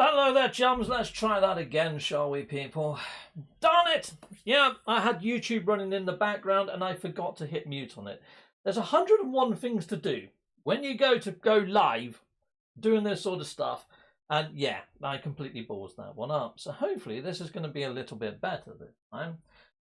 hello there, chums. Let's try that again, shall we, people? Darn it! Yeah, I had YouTube running in the background and I forgot to hit mute on it. There's 101 things to do when you go live doing this sort of stuff. And yeah, I completely balls that one up. So hopefully this is going to be a little bit better this time.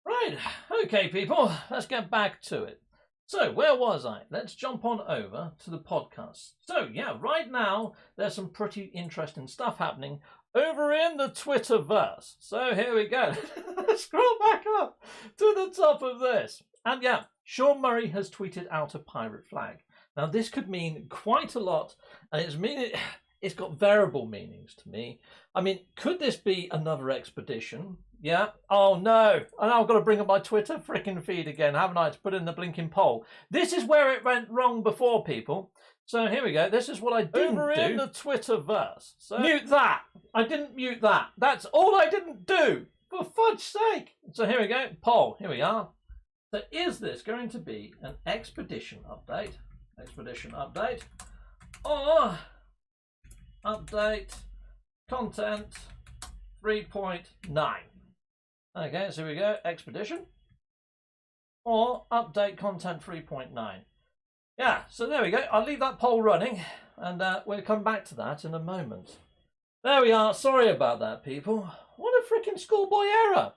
Right, okay, people, let's get back to it. So, where was I? Let's jump on over to the podcast. So, yeah, right now, there's some pretty interesting stuff happening over in the Twitterverse. So, here we go. Scroll back up to the top of this. And yeah, Sean Murray has tweeted out a pirate flag. Now, this could mean quite a lot, and it's got variable meanings to me. I mean, could this be another expedition? Yeah. Oh no. And I've got to bring up my Twitter frickin' feed again, haven't I, to put in the blinking poll. This is where it went wrong before, people. So here we go. This is what I didn't do. Over in the Twitterverse. So mute that. I didn't mute that. That's all I didn't do. For fudge's sake. So here we go. Poll. Here we are. So is this going to be an expedition update? Expedition update. Or update content 3.9. Okay, so here we go, expedition, or update content 3.9. Yeah, so there we go. I'll leave that poll running, and we'll come back to that in a moment. There we are. Sorry about that, people. What a freaking schoolboy error.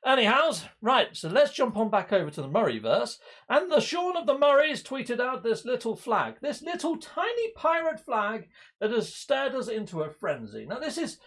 Anyhows, right, so let's jump on back over to the Murrayverse. And the Sean of the Murrays tweeted out this little flag, this little tiny pirate flag that has stared us into a frenzy. Now, this is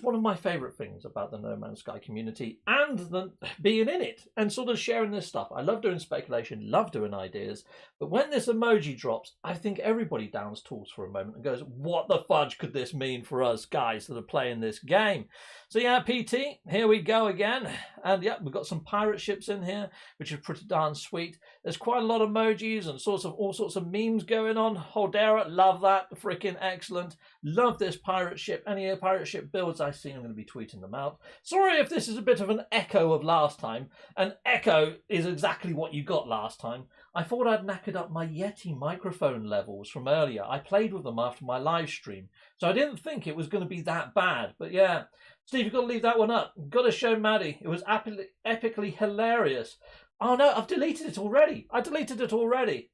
one of my favourite things about the No Man's Sky community and being in it and sort of sharing this stuff. I love doing speculation, love doing ideas. But when this emoji drops, I think everybody downs tools for a moment and goes, what the fudge could this mean for us guys that are playing this game? So yeah, PT, here we go again. And yeah, we've got some pirate ships in here, which is pretty darn sweet. There's quite a lot of emojis and all sorts of memes going on. Holdera, love that. Freaking excellent. Love this pirate ship. Any pirate ship builds I see, I'm going to be tweeting them out. Sorry if this is a bit of an echo of last time. An echo is exactly what you got last time. I thought I'd knackered up my Yeti microphone levels from earlier. I played with them after my live stream, so I didn't think it was going to be that bad. But yeah, Steve, you've got to leave that one up. Got to show Maddie. It was epically hilarious. Oh no, I've deleted it already. I deleted it already.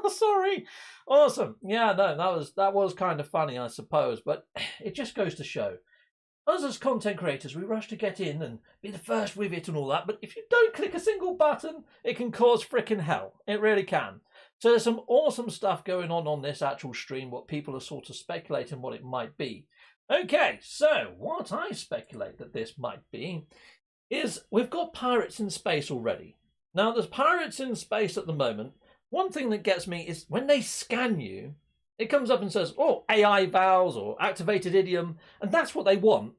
Sorry. Awesome. Yeah, no, that was kind of funny, I suppose. But it just goes to show. Us as content creators, we rush to get in and be the first with it and all that. But if you don't click a single button, it can cause frickin' hell. It really can. So there's some awesome stuff going on this actual stream, what people are sort of speculating what it might be. Okay, so what I speculate that this might be is we've got pirates in space already. Now, there's pirates in space at the moment. One thing that gets me is when they scan you, it comes up and says, oh, AI vowels or activated idiom, and that's what they want.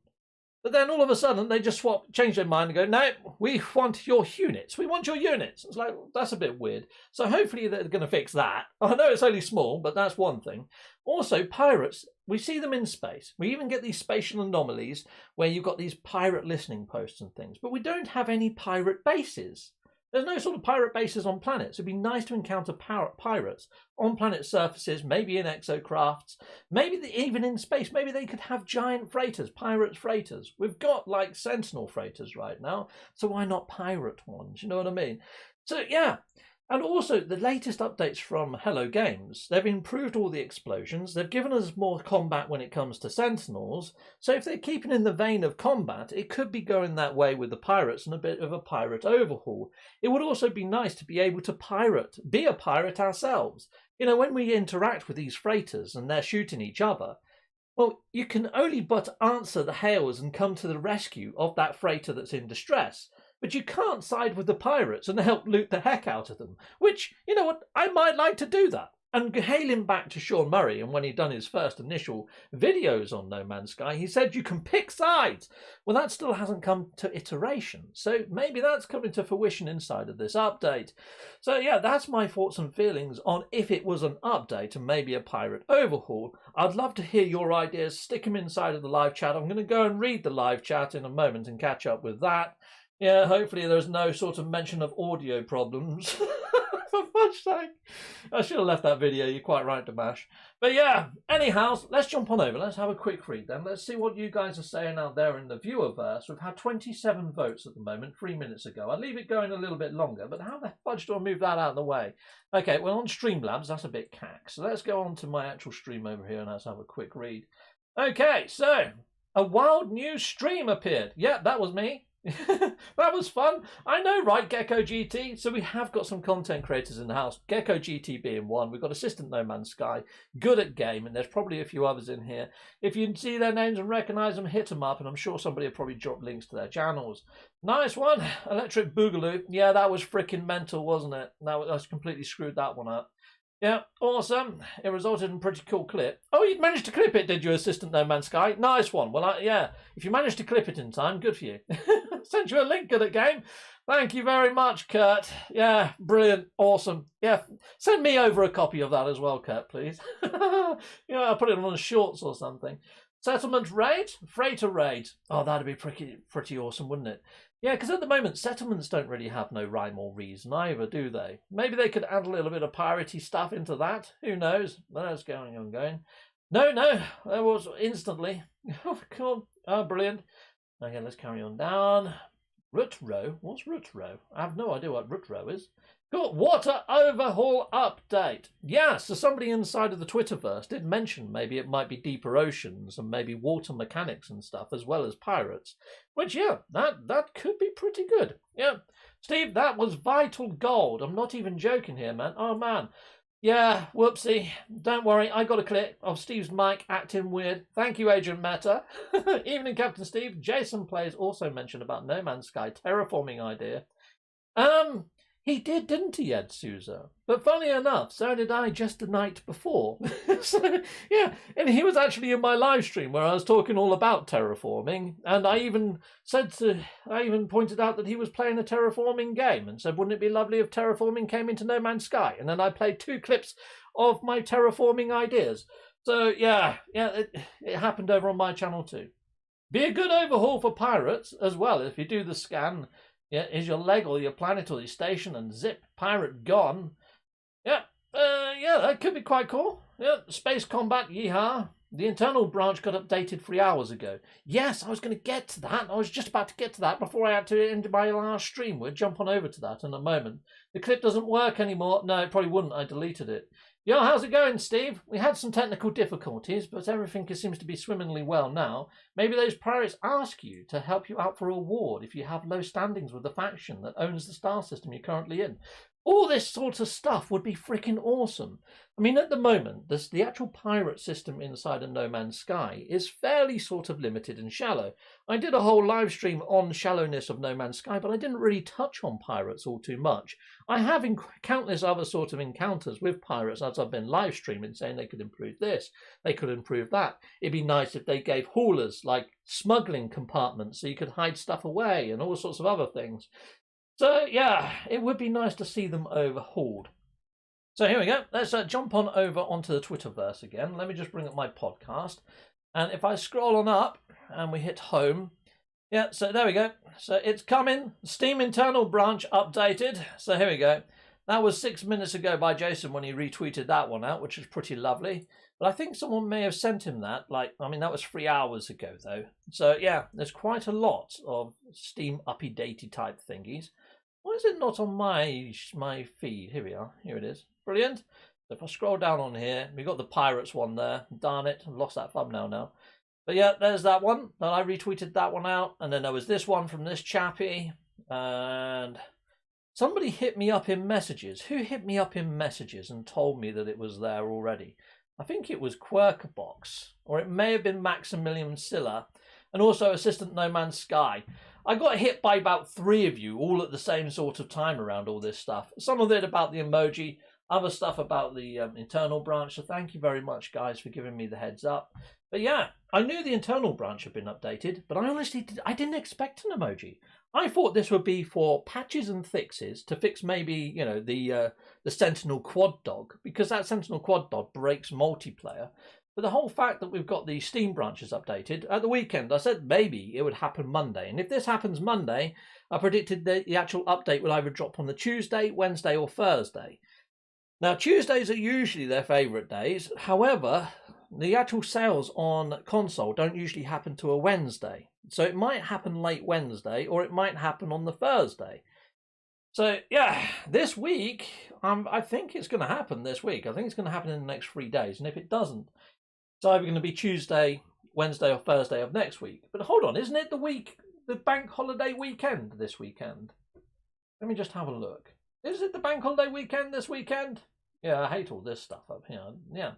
But then all of a sudden, they just change their mind and go, no, we want your units. We want your units. It's like, that's a bit weird. So hopefully they're going to fix that. I know it's only small, but that's one thing. Also, pirates, we see them in space. We even get these spatial anomalies where you've got these pirate listening posts and things. But we don't have any pirate bases. There's no sort of pirate bases on planets. It'd be nice to encounter pirates on planet surfaces, maybe in exocrafts, maybe even in space. Maybe they could have giant freighters, pirate freighters. We've got like Sentinel freighters right now, so why not pirate ones? You know what I mean? So yeah. And also, the latest updates from Hello Games, they've improved all the explosions. They've given us more combat when it comes to Sentinels. So if they're keeping in the vein of combat, it could be going that way with the pirates and a bit of a pirate overhaul. It would also be nice to be able to be a pirate ourselves. You know, when we interact with these freighters and they're shooting each other, well, you can only but answer the hails and come to the rescue of that freighter that's in distress. But you can't side with the pirates and help loot the heck out of them. Which, you know what, I might like to do that. And hailing back to Sean Murray, and when he'd done his first initial videos on No Man's Sky, he said you can pick sides. Well, that still hasn't come to iteration. So maybe that's coming to fruition inside of this update. So yeah, that's my thoughts and feelings on if it was an update and maybe a pirate overhaul. I'd love to hear your ideas. Stick them inside of the live chat. I'm going to go and read the live chat in a moment and catch up with that. Yeah, hopefully there's no sort of mention of audio problems. For fudge's sake. I should have left that video. You're quite right, Damash. But yeah, anyhow, let's jump on over. Let's have a quick read then. Let's see what you guys are saying out there in the viewerverse. We've had 27 votes at the moment, 3 minutes ago. I'll leave it going a little bit longer, but how the fudge do I move that out of the way? Okay, well, on Streamlabs, that's a bit cack. So let's go on to my actual stream over here and let's have a quick read. Okay, so a wild new stream appeared. Yeah, that was me. That was fun. I know, right, Gecko GT? So we have got some content creators in the house. Gecko GT being one. We've got Assistant No Man's Sky, good at game, and there's probably a few others in here. If you see their names and recognise them, hit them up, and I'm sure somebody will probably drop links to their channels. Nice one. Electric Boogaloo. Yeah, that was freaking mental, wasn't it? I completely screwed that one up. Yeah, awesome. It resulted in a pretty cool clip. Oh, you managed to clip it, did you, Assistant No Man's Sky? Nice one. Well, yeah, if you managed to clip it in time, good for you. Send you a link, good at game. Thank you very much, Kurt. Yeah, brilliant, awesome. Yeah, send me over a copy of that as well, Kurt, please. Yeah, I'll put it on shorts or something. Settlement raid? Freighter raid. Oh, that'd be pretty awesome, wouldn't it? Yeah, because at the moment, settlements don't really have no rhyme or reason either, do they? Maybe they could add a little bit of piratey stuff into that. Who knows? That's going on going. No, there was instantly. Oh, cool. Oh, brilliant. Okay, let's carry on down. Root row? What's root row? I have no idea what root row is. Cool. Water overhaul update. Yeah, so somebody inside of the Twitterverse did mention maybe it might be deeper oceans and maybe water mechanics and stuff as well as pirates. Which, yeah, that could be pretty good. Yeah. Steve, that was vital gold. I'm not even joking here, man. Oh, man. Yeah, whoopsie. Don't worry, I got a clip of Steve's mic acting weird. Thank you, Agent Meta. Evening, Captain Steve. Jason Plays also mentioned about No Man's Sky terraforming idea. He did, didn't he, Ed Souza? But funny enough, so did I just the night before. So, yeah, and he was actually in my live stream where I was talking all about terraforming, and I even pointed out that he was playing a terraforming game and said, wouldn't it be lovely if terraforming came into No Man's Sky? And then I played 2 clips of my terraforming ideas. So, yeah, it happened over on my channel too. Be a good overhaul for pirates as well if you do the scan. Yeah, is your leg or your planet or your station and zip, pirate gone. Yeah, that could be quite cool. Yeah, space combat, yeehaw. The internal branch got updated 3 hours ago. Yes, I was going to get to that. I was just about to get to that before I had to end my last stream. We'll jump on over to that in a moment. The clip doesn't work anymore. No, it probably wouldn't. I deleted it. Yo, how's it going, Steve? We had some technical difficulties, but everything seems to be swimmingly well now. Maybe those pirates ask you to help you out for a reward if you have low standings with the faction that owns the star system you're currently in. All this sort of stuff would be freaking awesome. I mean, at the moment, the actual pirate system inside of No Man's Sky is fairly sort of limited and shallow. I did a whole live stream on shallowness of No Man's Sky, but I didn't really touch on pirates all too much. I have countless other sort of encounters with pirates as I've been live streaming, saying they could improve this, they could improve that. It'd be nice if they gave haulers like smuggling compartments so you could hide stuff away and all sorts of other things. So, yeah, it would be nice to see them overhauled. So here we go. Let's jump on over onto the Twitterverse again. Let me just bring up my podcast. And if I scroll on up and we hit home. Yeah, so there we go. So it's coming. Steam internal branch updated. So here we go. That was 6 minutes ago by Jason when he retweeted that one out, which is pretty lovely. But I think someone may have sent him that. That was 3 hours ago, though. So, yeah, there's quite a lot of Steam uppy-datey type thingies. Why is it not on my feed? Here we are. Here it is. Brilliant. So if I scroll down on here, we got the Pirates one there. Darn it, I've lost that thumbnail now. But yeah, there's that one. And I retweeted that one out. And then there was this one from this chappie. And somebody hit me up in messages. Who hit me up in messages and told me that it was there already? I think it was Quirkerbox. Or it may have been Maximilian Silla. And also Assistant No Man's Sky. I got hit by about 3 of you all at the same sort of time around all this stuff. Some of it about the emoji, other stuff about the internal branch. So thank you very much, guys, for giving me the heads up. But yeah, I knew the internal branch had been updated, but I didn't expect an emoji. I thought this would be for patches and fixes to fix maybe, the Sentinel Quad Dog, because that Sentinel Quad Dog breaks multiplayer. But the whole fact that we've got the Steam branches updated at the weekend, I said maybe it would happen Monday. And if this happens Monday, I predicted that the actual update will either drop on the Tuesday, Wednesday, or Thursday. Now, Tuesdays are usually their favourite days. However, the actual sales on console don't usually happen to a Wednesday. So it might happen late Wednesday, or it might happen on the Thursday. So, yeah, this week, I think it's going to happen this week. I think it's going to happen in the next 3 days. And if it doesn't, it's either going to be Tuesday, Wednesday, or Thursday of next week. But hold on, isn't it the bank holiday weekend this weekend? Let me just have a look. Is it the bank holiday weekend this weekend? Yeah, I hate all this stuff up here. Yeah,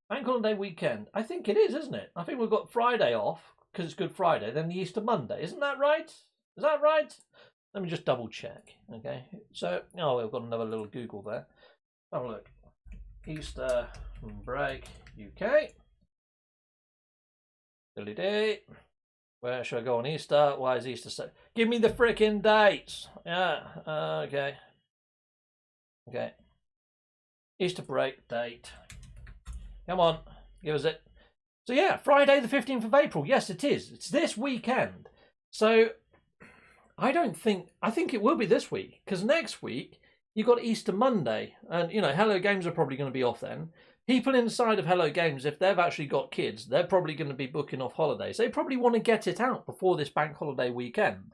bank holiday weekend. I think it is, isn't it? I think we've got Friday off because it's Good Friday, then the Easter Monday. Isn't that right? Is that right? Let me just double check. Okay, so, oh, we've got another little Google there. Have a look. Easter break UK. Day. Where should I go on Easter? Why is Easter so? Give me the frickin' dates. Yeah. Okay. Okay. Easter break date. Come on, give us it. So yeah, Friday the 15th of April. Yes, it is. It's this weekend. So I think it will be this week, because next week you've got Easter Monday, and you know, Hello Games are probably going to be off then. People inside of Hello Games, if they've actually got kids, they're probably going to be booking off holidays. They probably want to get it out before this bank holiday weekend.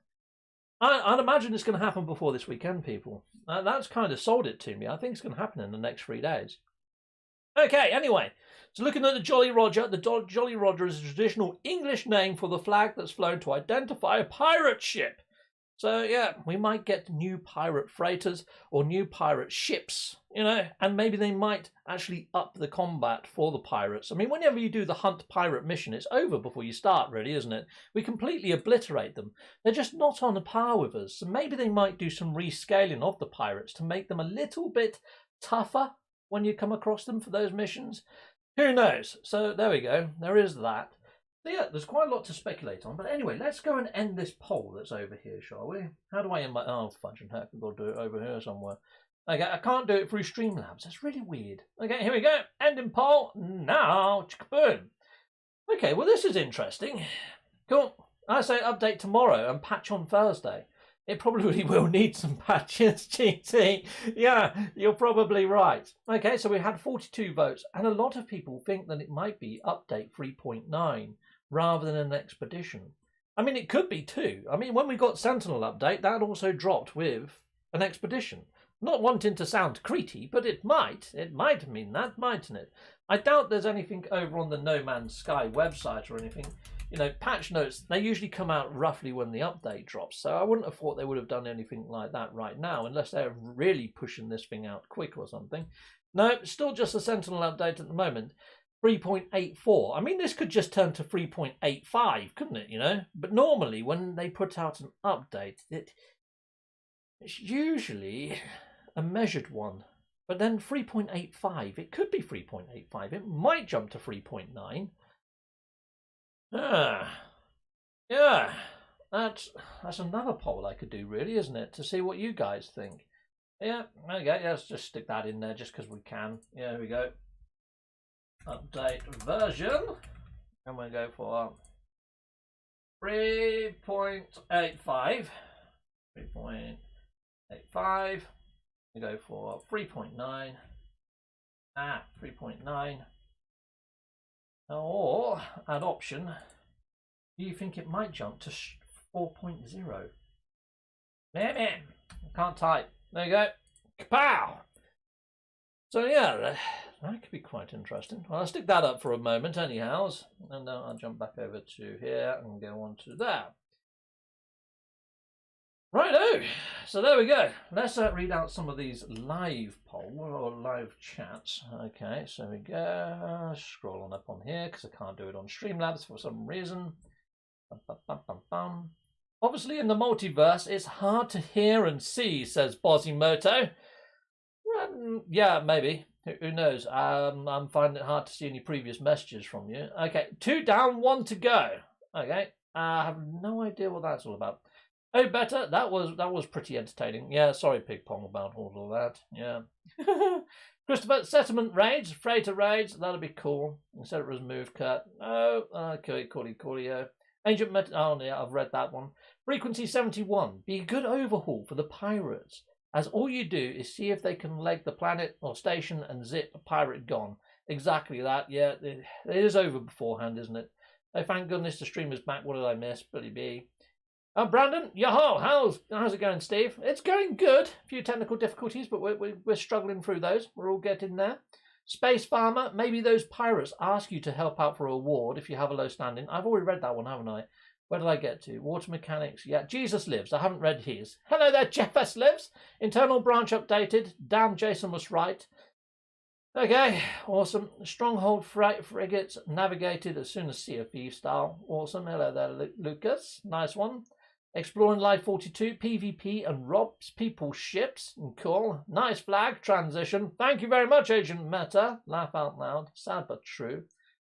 I'd imagine it's going to happen before this weekend, people. That's kind of sold it to me. I think it's going to happen in the next 3 days. Okay, anyway. So looking at the Jolly Roger, the Jolly Roger is a traditional English name for the flag that's flown to identify a pirate ship. So, yeah, we might get new pirate freighters or new pirate ships, you know, and maybe they might actually up the combat for the pirates. I mean, whenever you do the hunt pirate mission, it's over before you start, really, isn't it? We completely obliterate them. They're just not on a par with us. So maybe they might do some rescaling of the pirates to make them a little bit tougher when you come across them for those missions. Who knows? So there we go. There is that. So yeah, there's quite a lot to speculate on. But anyway, let's go and end this poll that's over here, shall we? How do I end my... Oh, fudge and heck, I've got to do it over here somewhere. Okay, I can't do it through Streamlabs. That's really weird. Okay, here we go. Ending poll now. Boom. Okay, well, this is interesting. Cool. I say update tomorrow and patch on Thursday. It probably will need some patches, GT. Yeah, you're probably right. Okay, so we had 42 votes, and a lot of people think that it might be update 3.9 rather than an expedition. I mean, it could be too. I mean, when we got Sentinel update, that also dropped with an expedition. Not wanting to sound creepy, but it might mean that, mightn't it? I doubt there's anything over on the No Man's Sky website or anything. You know, patch notes, they usually come out roughly when the update drops. So I wouldn't have thought they would have done anything like that right now, unless they're really pushing this thing out quick or something. No, still just a Sentinel update at the moment. 3.84. I mean, this could just turn to 3.85, couldn't it, you know? But normally, when they put out an update, it's usually a measured one. But then 3.85, it could be 3.85. It might jump to 3.9. Yeah, that's another poll I could do, really, isn't it? To see what you guys think. Yeah, okay, let's just stick that in there just because we can. Yeah, here we go. Update version. And we'll go for 3.85. 3.85. We go for 3.9. 3.9. Or, add option, do you think it might jump to 4.0? Man, I can't type. There you go. Kapow! So yeah, that could be quite interesting. Well, I'll stick that up for a moment anyhow, and then I'll jump back over to here and go on to that. Righto, so there we go. Let's read out some of these live poll or live chats. Okay, so we go. Scroll on up on here because I can't do it on Streamlabs for some reason. Obviously, in the multiverse, it's hard to hear and see, says Bozimoto. Yeah, maybe. Who knows? I'm finding it hard to see any previous messages from you. Okay, 2 down, 1 to go. Okay, I have no idea what that's all about. Oh, better. That was pretty entertaining. Yeah, sorry, Pig Pong, about all of that. Yeah. Christopher, settlement raids, freighter raids, that'll be cool. Instead it was move cut. Oh, okay, coolio. Ancient oh yeah, I've read that one. Frequency 71. Be a good overhaul for the pirates, as all you do is see if they can leg the planet or station and zip a pirate gone. Exactly that, yeah. It is over beforehand, isn't it? Oh, thank goodness the stream is back. What did I miss? Billy B. Brandon, yoho, how's it going, Steve? It's going good. A few technical difficulties, but we're struggling through those. We're all getting there. Space Farmer, maybe those pirates ask you to help out for a reward if you have a low standing. I've already read that one, haven't I? Where did I get to? Water mechanics. Yeah, Jesus Lives. I haven't read his. Hello there, Jeff S. Lives. Internal branch updated. Damn, Jason was right. Okay, awesome. Stronghold frigates navigated as soon as Sea of Thieves style. Awesome. Hello there, Lucas. Nice one. Exploring Live 42, PvP and robs people's ships. Cool. Nice flag. Transition. Thank you very much, Agent Meta. Laugh out loud. Sad but true.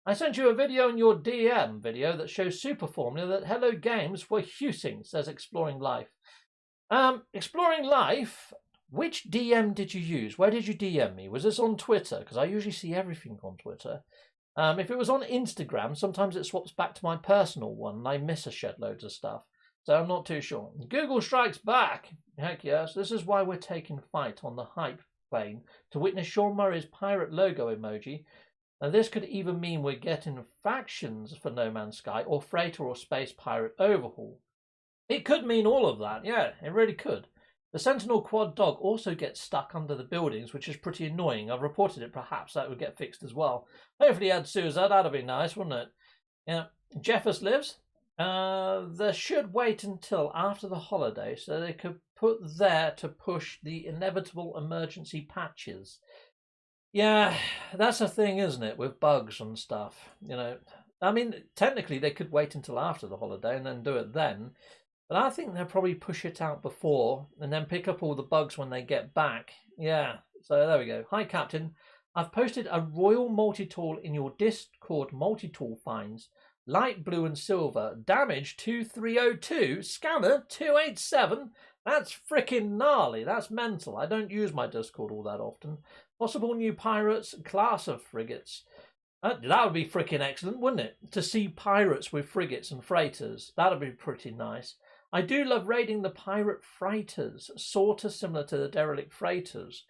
I sent you a video in your DM video that shows super formula that Hello Games were using, says Exploring Life. Exploring Life, which DM did you use? Where did you DM me? Was this on Twitter? Because I usually see everything on Twitter. If it was on Instagram, sometimes it swaps back to my personal one and I miss a shed loads of stuff. So I'm not too sure. Google strikes back. Heck yes. This is why we're taking fight on the hype plane to witness Sean Murray's pirate logo emoji. And this could even mean we're getting factions for No Man's Sky or freighter or space pirate overhaul. It could mean all of that. Yeah, it really could. The Sentinel quad dog also gets stuck under the buildings, which is pretty annoying. I've reported it. Perhaps that would get fixed as well. Hopefully add Suza. That'd be nice, wouldn't it? Yeah. Jeffers lives. They should wait until after the holiday so they could put there to push the inevitable emergency patches. Yeah, that's a thing, isn't it, with bugs and stuff, you know. I mean, technically they could wait until after the holiday and then do it then, but I think they'll probably push it out before and then pick up all the bugs when they get back. Yeah, so there we go. Hi, Captain. I've posted a royal multi-tool in your Discord multi-tool finds. Light blue and silver. Damage 2302. Scanner 287. That's freaking gnarly. That's mental. I don't use my Discord all that often. Possible new pirates. Class of frigates. That would be freaking excellent, wouldn't it? To see pirates with frigates and freighters. That would be pretty nice. I do love raiding the pirate freighters. Sort of similar to the derelict freighters.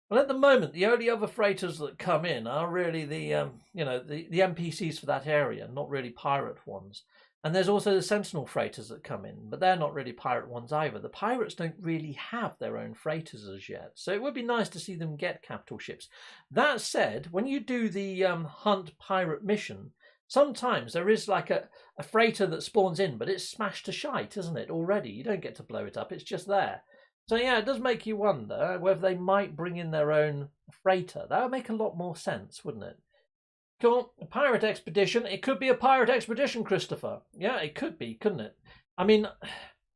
Well, at the moment, the only other freighters that come in are really the NPCs for that area, not really pirate ones. And there's also the Sentinel freighters that come in, but they're not really pirate ones either. The pirates don't really have their own freighters as yet, so it would be nice to see them get capital ships. That said, when you do the hunt pirate mission, sometimes there is like a freighter that spawns in, but it's smashed to shite, isn't it, already? You don't get to blow it up, it's just there. So yeah, it does make you wonder whether they might bring in their own freighter. That would make a lot more sense, wouldn't it? Cool. A pirate expedition. It could be a pirate expedition, Christopher. Yeah, it could be, couldn't it? I mean,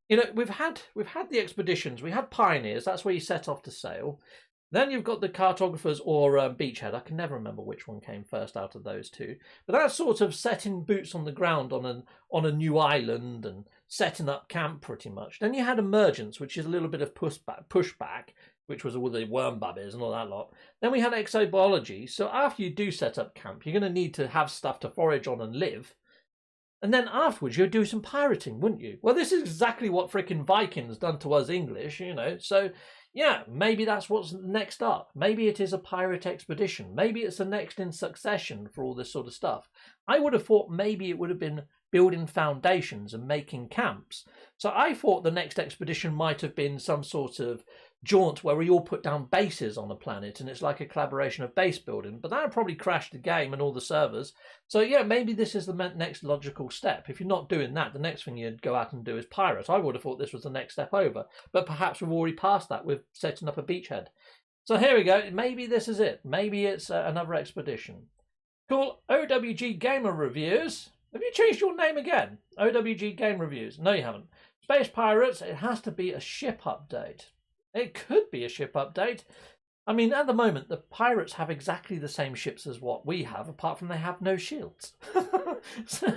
you know, we've had the expeditions. We had pioneers. That's where you set off to sail. Then you've got the cartographers or beachhead. I can never remember which one came first out of those two. But that's sort of setting boots on the ground on a new island and setting up camp pretty much. Then you had emergence, which is a little bit of pushback, which was all the worm bubbies and all that lot. Then we had exobiology. So after you do set up camp, you're going to need to have stuff to forage on and live. And then afterwards, you'd do some pirating, wouldn't you? Well, this is exactly what frickin' Vikings done to us English, you know. So yeah, maybe that's what's next up. Maybe it is a pirate expedition. Maybe it's the next in succession for all this sort of stuff. I would have thought maybe it would have been building foundations and making camps. So I thought the next expedition might have been some sort of jaunt where we all put down bases on a planet and it's like a collaboration of base building. But that would probably crash the game and all the servers. So yeah, maybe this is the next logical step. If you're not doing that, the next thing you'd go out and do is pirate. I would have thought this was the next step over. But perhaps we've already passed that with setting up a beachhead. So here we go. Maybe this is it. Maybe it's another expedition. Cool. OWG Gamer Reviews. Have you changed your name again? OWG Game Reviews. No, you haven't. Space Pirates. It has to be a ship update. It could be a ship update. I mean, at the moment, the pirates have exactly the same ships as what we have, apart from they have no shields. So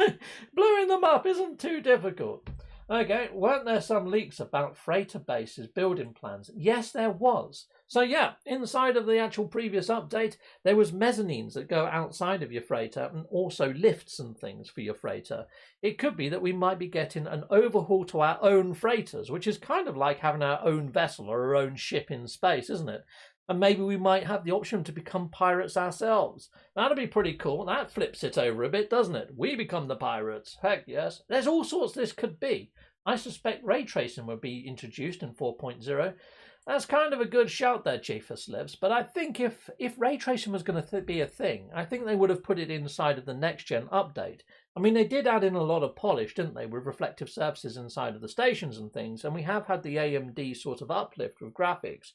blowing them up isn't too difficult. Okay, weren't there some leaks about freighter bases building plans? Yes, there was. So yeah, inside of the actual previous update, there was mezzanines that go outside of your freighter and also lifts and things for your freighter. It could be that we might be getting an overhaul to our own freighters, which is kind of like having our own vessel or our own ship in space, isn't it? And maybe we might have the option to become pirates ourselves. That'd be pretty cool. That flips it over a bit, doesn't it? We become the pirates. Heck yes. There's all sorts this could be. I suspect ray tracing will be introduced in 4.0. That's kind of a good shout there, Chiefus Lives. But I think if ray tracing was going to be a thing, I think they would have put it inside of the next-gen update. I mean, they did add in a lot of polish, didn't they, with reflective surfaces inside of the stations and things, and we have had the AMD sort of uplift with graphics.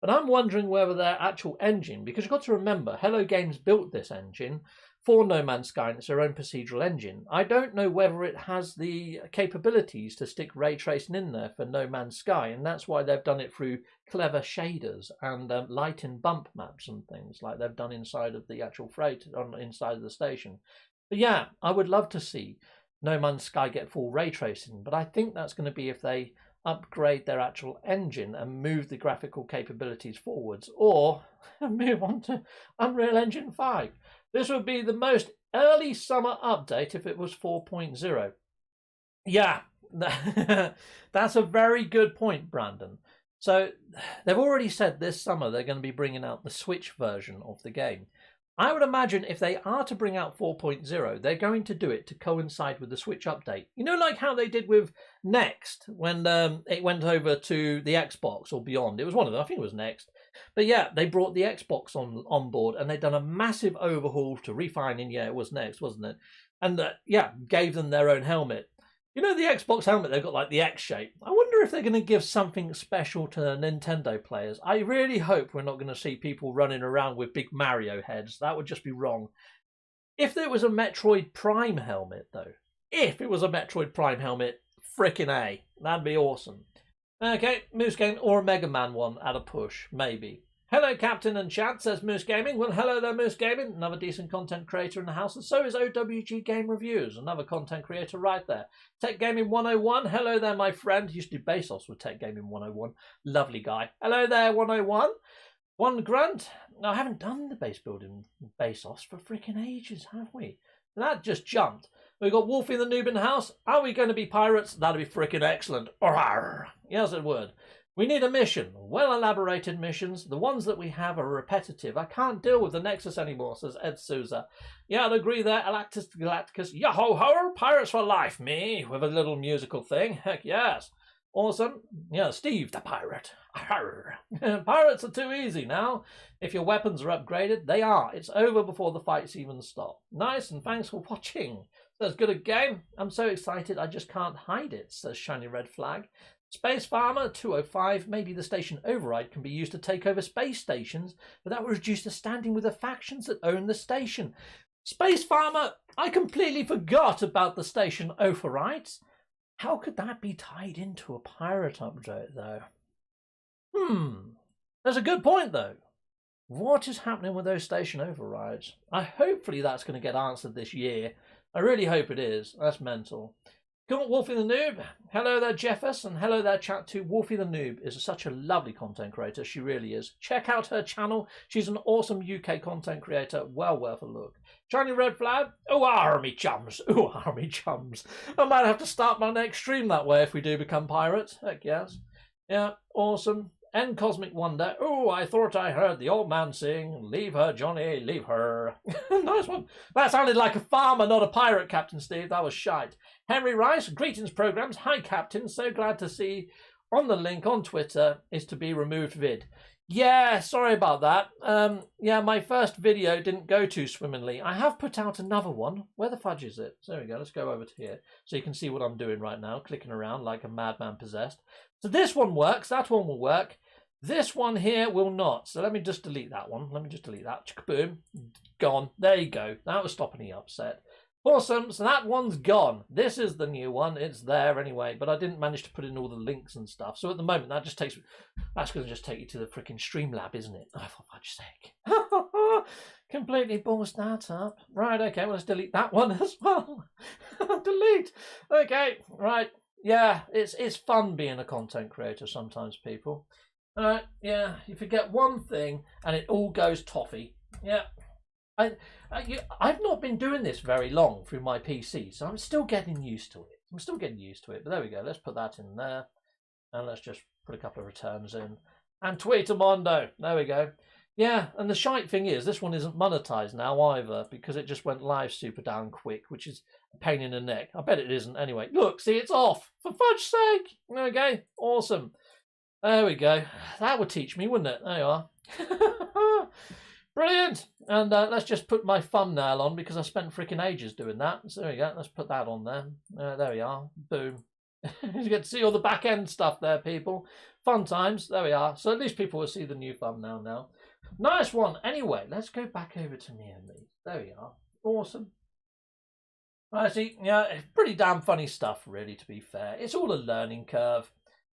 But I'm wondering whether their actual engine, because you've got to remember, Hello Games built this engine for No Man's Sky, and it's their own procedural engine. I don't know whether it has the capabilities to stick ray tracing in there for No Man's Sky, and that's why they've done it through clever shaders and light and bump maps and things like they've done inside of the actual freight, inside of the station. But yeah, I would love to see No Man's Sky get full ray tracing, but I think that's going to be if they upgrade their actual engine and move the graphical capabilities forwards, or move on to Unreal Engine 5. This would be the most early summer update if it was 4.0. Yeah, that's a very good point, Brandon. So they've already said this summer they're going to be bringing out the Switch version of the game. I would imagine if they are to bring out 4.0, they're going to do it to coincide with the Switch update. You know, like how they did with Next when it went over to the Xbox or beyond. It was one of them. I think it was Next. But yeah, they brought the Xbox on board and they'd done a massive overhaul to refining. Yeah, it was Next, wasn't it? And yeah, gave them their own helmet. You know, the Xbox helmet, they've got like the X shape. I wonder if they're going to give something special to Nintendo players. I really hope we're not going to see people running around with big Mario heads. That would just be wrong. If there was a Metroid Prime helmet, though, if it was a Metroid Prime helmet, frickin' A. That'd be awesome. Okay, Moose Game or a Mega Man one at a push, maybe. Hello, Captain and Chat, says Moose Gaming. Well, hello there, Moose Gaming. Another decent content creator in the house, and so is OWG Game Reviews, another content creator right there. Tech Gaming 101, hello there, my friend. Used to do base-offs with Tech Gaming 101. Lovely guy. Hello there, 101. One Grunt. No, I haven't done the base building base-offs for freaking ages, have we? That just jumped. We've got Wolfie the Noob in the house. Are we going to be pirates? That'd be freaking excellent. Yes, it would. We need a mission. Well-elaborated missions. The ones that we have are repetitive. I can't deal with the Nexus anymore, says Ed Souza. Yeah, I'd agree there. Galactus Galacticus. Yo-ho-ho! Pirates for life, me! With a little musical thing. Heck yes. Awesome. Yeah, Steve the Pirate. Pirates are too easy now. If your weapons are upgraded, they are. It's over before the fights even stop. Nice, and thanks for watching. That's good a game. I'm so excited I just can't hide it, says Shiny Red Flag. Space Farmer 205, maybe the station override can be used to take over space stations, but that would reduce the standing with the factions that own the station. Space Farmer, I completely forgot about the station overrides. How could that be tied into a pirate update, though? There's a good point, though. What is happening with those station overrides? Hopefully that's going to get answered this year. I really hope it is. That's mental. Got Wolfie the Noob. Hello there, Jeffers, and hello there, chat too. Wolfie the Noob is such a lovely content creator. She really is. Check out her channel. She's an awesome UK content creator. Well worth a look. Shiny Red Flag. Oh, army chums. Oh, army chums. I might have to start my next stream that way if we do become pirates. Heck yes. Yeah, awesome. And Cosmic Wonder. Oh, I thought I heard the old man sing, leave her, Johnny, leave her. Nice one. That sounded like a farmer, not a pirate, Captain Steve. That was shite. Henry Rice, greetings programs. Hi, Captain. So glad to see on the link on Twitter is to be removed vid. Yeah, sorry about that. Yeah, my first video didn't go too swimmingly. I have put out another one. Where the fudge is it? So there we go. Let's go over to here so you can see what I'm doing right now, clicking around like a madman possessed. So this one works. That one will work. This one here will not. So let me just delete that one. Let me just delete that. Boom. Gone. There you go. That was stopping the upset. Awesome. So that one's gone. This is the new one. It's there anyway, but I didn't manage to put in all the links and stuff. So at the moment, that's going to just take you to the freaking Streamlab, isn't it? Oh, for fudge's sake. Completely balls that up. Right, okay, well, let's delete that one as well. Delete. Okay, right. Yeah, it's fun being a content creator sometimes, people. Yeah, you forget one thing and it all goes toffee. Yeah. I've not been doing this very long through my PC, so I'm still getting used to it. But there we go. Let's put that in there. And let's just put a couple of returns in. And Tweetamondo. There we go. Yeah, and the shite thing is, this one isn't monetized now either, because it just went live super damn quick, which is a pain in the neck. I bet it isn't anyway. Look, see, it's off. For fudge's sake. Okay, awesome. There we go. That would teach me, wouldn't it? There you are. Brilliant. And let's just put my thumbnail on, because I spent freaking ages doing that. So there we go. Let's put that on there. There we are. Boom. You get to see all the back end stuff there, people. Fun times. There we are. So at least people will see the new thumbnail now. Nice one. Anyway, let's go back over to Meogi. There we are. Awesome. I see. Yeah, pretty damn funny stuff, really, to be fair. It's all a learning curve.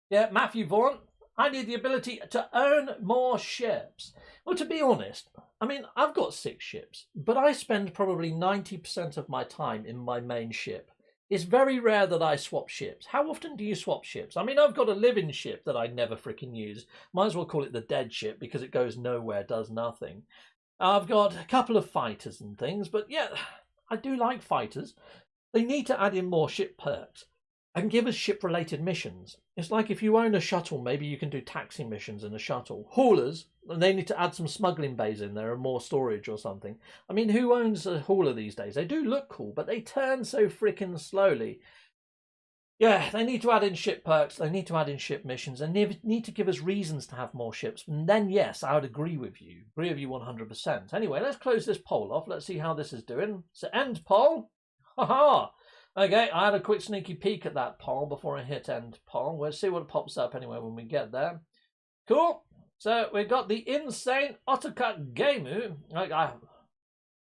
Yeah, Matthew Vaughan. I need the ability to own more ships. Well, to be honest, I mean, I've got 6 ships, but I spend probably 90% of my time in my main ship. It's very rare that I swap ships. How often do you swap ships? I mean, I've got a living ship that I never freaking use. Might as well call it the dead ship because it goes nowhere, does nothing. I've got a couple of fighters and things, but yeah, I do like fighters. They need to add in more ship perks and give us ship-related missions. It's like if you own a shuttle, maybe you can do taxi missions in a shuttle. Haulers, and they need to add some smuggling bays in there and more storage or something. I mean, who owns a hauler these days? They do look cool, but they turn so freaking slowly. Yeah, they need to add in ship perks, they need to add in ship missions, and they need to give us reasons to have more ships. And then, yes, I would agree with you. 100%. Anyway, let's close this poll off. Let's see how this is doing. So, end poll. Haha. Okay, I had a quick sneaky peek at that poll before I hit end poll. We'll see what pops up anyway when we get there. Cool. So we've got the insane Otaka Gemu.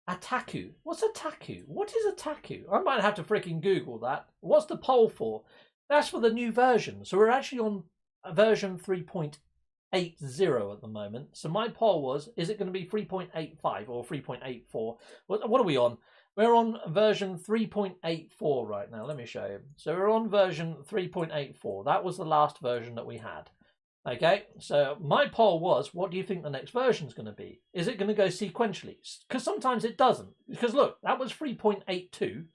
Ataku. What's Ataku? What is Ataku? I might have to freaking Google that. What's the poll for? That's for the new version. So we're actually on version 3.80 at the moment. So my poll was, is it going to be 3.85 or 3.84? What are we on? We're on version 3.84 right now. Let me show you. So we're on version 3.84. That was the last version that we had. Okay, so my poll was, what do you think the next version is going to be? Is it going to go sequentially? Because sometimes it doesn't. Because look, that was 3.82,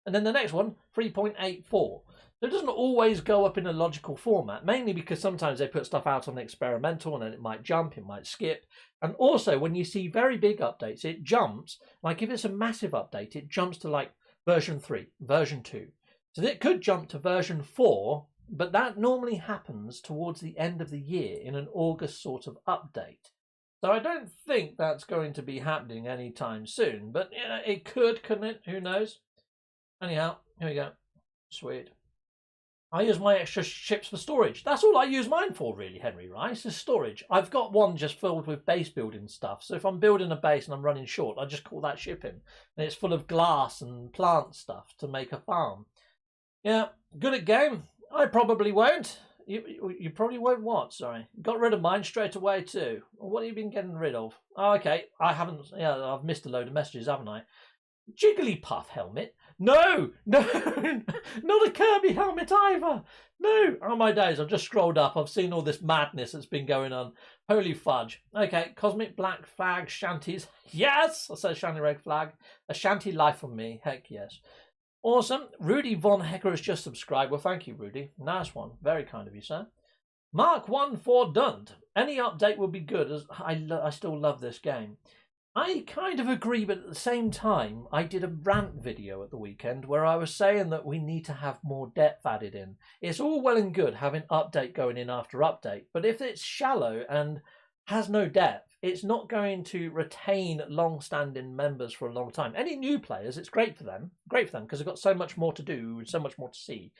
and then the next one, 3.84. So it doesn't always go up in a logical format, mainly because sometimes they put stuff out on experimental and then it might jump, it might skip. And also, when you see very big updates, it jumps. Like if it's a massive update, it jumps to like version 3, version 2. So it could jump to version 4, but that normally happens towards the end of the year in an August sort of update. So I don't think that's going to be happening anytime soon, but you know, it could, couldn't it? Who knows? Anyhow, here we go. Sweet. I use my extra ships for storage. That's all I use mine for, really, Henry Rice, is storage. I've got one just filled with base building stuff. So if I'm building a base and I'm running short, I just call that ship in. And it's full of glass and plant stuff to make a farm. Yeah, good at game. I probably won't. You probably won't what? Sorry. Got rid of mine straight away too. What have you been getting rid of? Oh, okay. I haven't. Yeah, I've missed a load of messages, haven't I? Jigglypuff helmet? No, not a Kirby helmet either. No. Oh my days, I've just scrolled up. I've seen all this madness that's been going on. Holy fudge. Okay, cosmic black flag shanties. Yes, I said shanty red flag. A shanty life for me. Heck yes. Awesome. Rudy Von Hecker has just subscribed. Well, thank you, Rudy. Nice one. Very kind of you, sir. Mark 1 for Dund. Any update would be good, as I still love this game. I kind of agree, but at the same time, I did a rant video at the weekend where I was saying that we need to have more depth added in. It's all well and good having update going in after update, but if it's shallow and has no depth, it's not going to retain long-standing members for a long time. Any new players, it's great for them because they've got so much more to do, so much more to see.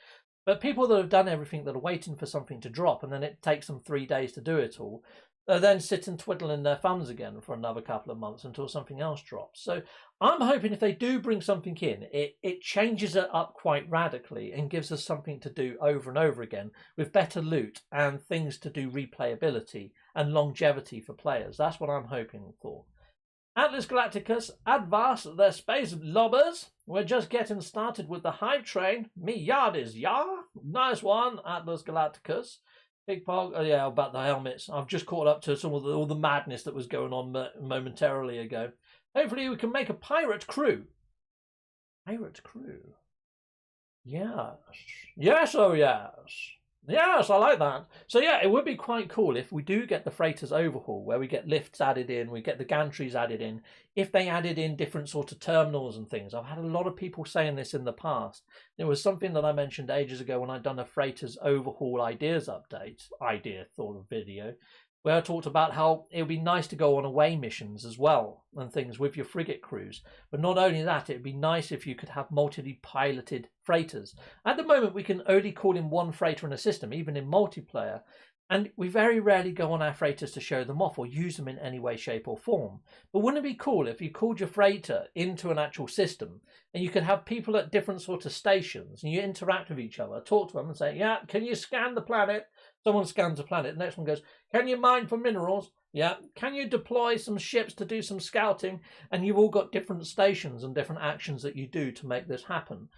But people that have done everything, that are waiting for something to drop, and then it takes them 3 days to do it all, then sit and twiddling their thumbs again for another couple of months until something else drops. So I'm hoping if they do bring something in, it changes it up quite radically and gives us something to do over and over again with better loot and things to do replayability and longevity for players. That's what I'm hoping for. Atlas Galacticus, advance their space lobbers. We're just getting started with the hype train. Me yard is yar. Nice one, Atlas Galacticus. Big Pog. Oh yeah, about the helmets. I've just caught up to some of all the madness that was going on momentarily ago. Hopefully we can make a pirate crew. Pirate crew. Yes. Yes, oh yes. Yes, I like that. So yeah, it would be quite cool if we do get the freighters overhaul, where we get lifts added in, we get the gantries added in, if they added in different sort of terminals and things. I've had a lot of people saying this in the past. It was something that I mentioned ages ago when I'd done a freighters overhaul ideas update, thought of video, where I talked about how it would be nice to go on away missions as well and things with your frigate crews. But not only that, it would be nice if you could have multi-piloted freighters. At the moment, we can only call in one freighter in a system, even in multiplayer. And we very rarely go on our freighters to show them off or use them in any way, shape or form. But wouldn't it be cool if you called your freighter into an actual system and you could have people at different sort of stations and you interact with each other, talk to them and say, yeah, can you scan the planet? Someone scans a planet. The next one goes, can you mine for minerals? Yeah. Can you deploy some ships to do some scouting? And you've all got different stations and different actions that you do to make this happen.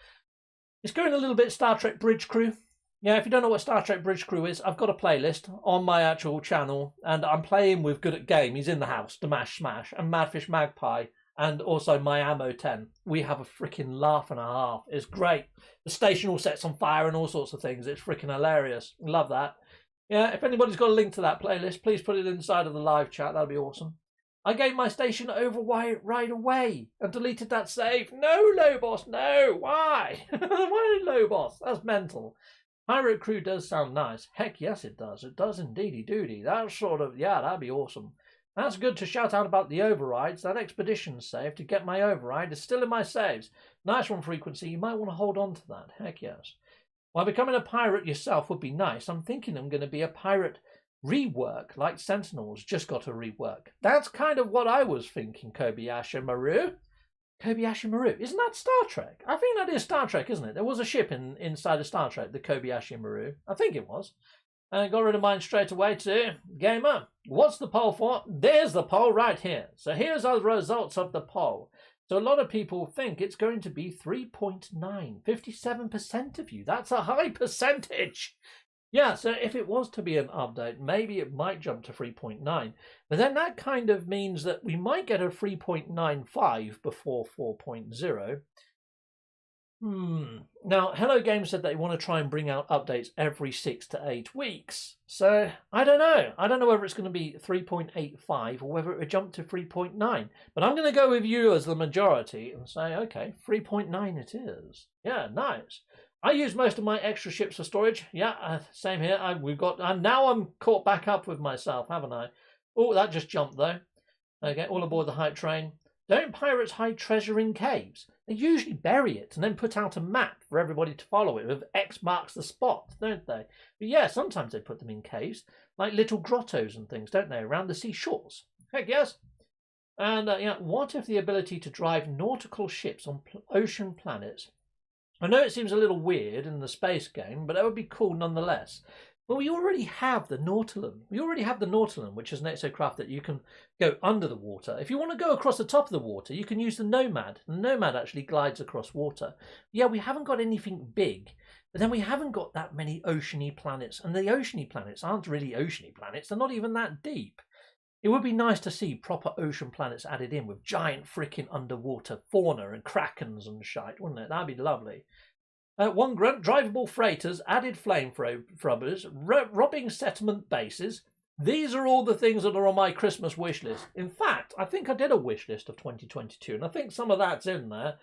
It's going a little bit Star Trek Bridge Crew. Yeah, if you don't know what Star Trek Bridge Crew is, I've got a playlist on my actual channel, and I'm playing with Good at Game. He's in the house, Damash Smash, and Madfish Magpie, and also my Ammo 10. We have a freaking laugh and a half. It's great. The station all sets on fire and all sorts of things. It's freaking hilarious. Love that. Yeah, if anybody's got a link to that playlist, please put it inside of the live chat. That'd be awesome. I gave my station over right away and deleted that save. No, Lobos, no. Why? Why Lobos? That's mental. Pirate Crew does sound nice. Heck yes, it does. It does indeedy doody. That's sort of, yeah, that'd be awesome. That's good to shout out about the overrides. That expedition save to get my override is still in my saves. Nice one, Frequency. You might want to hold on to that. Heck yes. While becoming a pirate yourself would be nice, I'm thinking I'm going to be a pirate rework, like Sentinels just got a rework. That's kind of what I was thinking, Kobayashi Maru. Kobayashi Maru. Isn't that Star Trek? I think that is Star Trek, isn't it? There was a ship inside of Star Trek, the Kobayashi Maru. I think it was. And got rid of mine straight away too. Gamer, what's the poll for? There's the poll right here. So here's our results of the poll. So a lot of people think it's going to be 3.9. 57% of you. That's a high percentage. Yeah, so if it was to be an update, maybe it might jump to 3.9. But then that kind of means that we might get a 3.95 before 4.0. Now, Hello Games said they want to try and bring out updates every 6 to 8 weeks. So, I don't know. I don't know whether it's going to be 3.85 or whether it would jump to 3.9. But I'm going to go with you as the majority and say, okay, 3.9 it is. Yeah, nice. I use most of my extra ships for storage. Yeah, same here. Now I'm caught back up with myself, haven't I? Oh, that just jumped though. Okay, all aboard the hype train. Don't pirates hide treasure in caves? They usually bury it and then put out a map for everybody to follow it with X marks the spot, don't they? But yeah, sometimes they put them in caves, like little grottos and things, don't they, around the seashores? Heck yes. And what if the ability to drive nautical ships on ocean planets? I know it seems a little weird in the space game, but that would be cool nonetheless. Well, we already have the Nautilus. Which is an exocraft that you can go under the water. If you want to go across the top of the water, you can use the Nomad. The Nomad actually glides across water. Yeah, we haven't got anything big, but then we haven't got that many oceany planets. And the oceany planets aren't really oceany planets. They're not even that deep. It would be nice to see proper ocean planets added in with giant freaking underwater fauna and krakens and shite, wouldn't it? That'd be lovely. One grunt, drivable freighters, added flamethrowers, robbing settlement bases. These are all the things that are on my Christmas wish list. In fact, I think I did a wish list of 2022, and I think some of that's in there.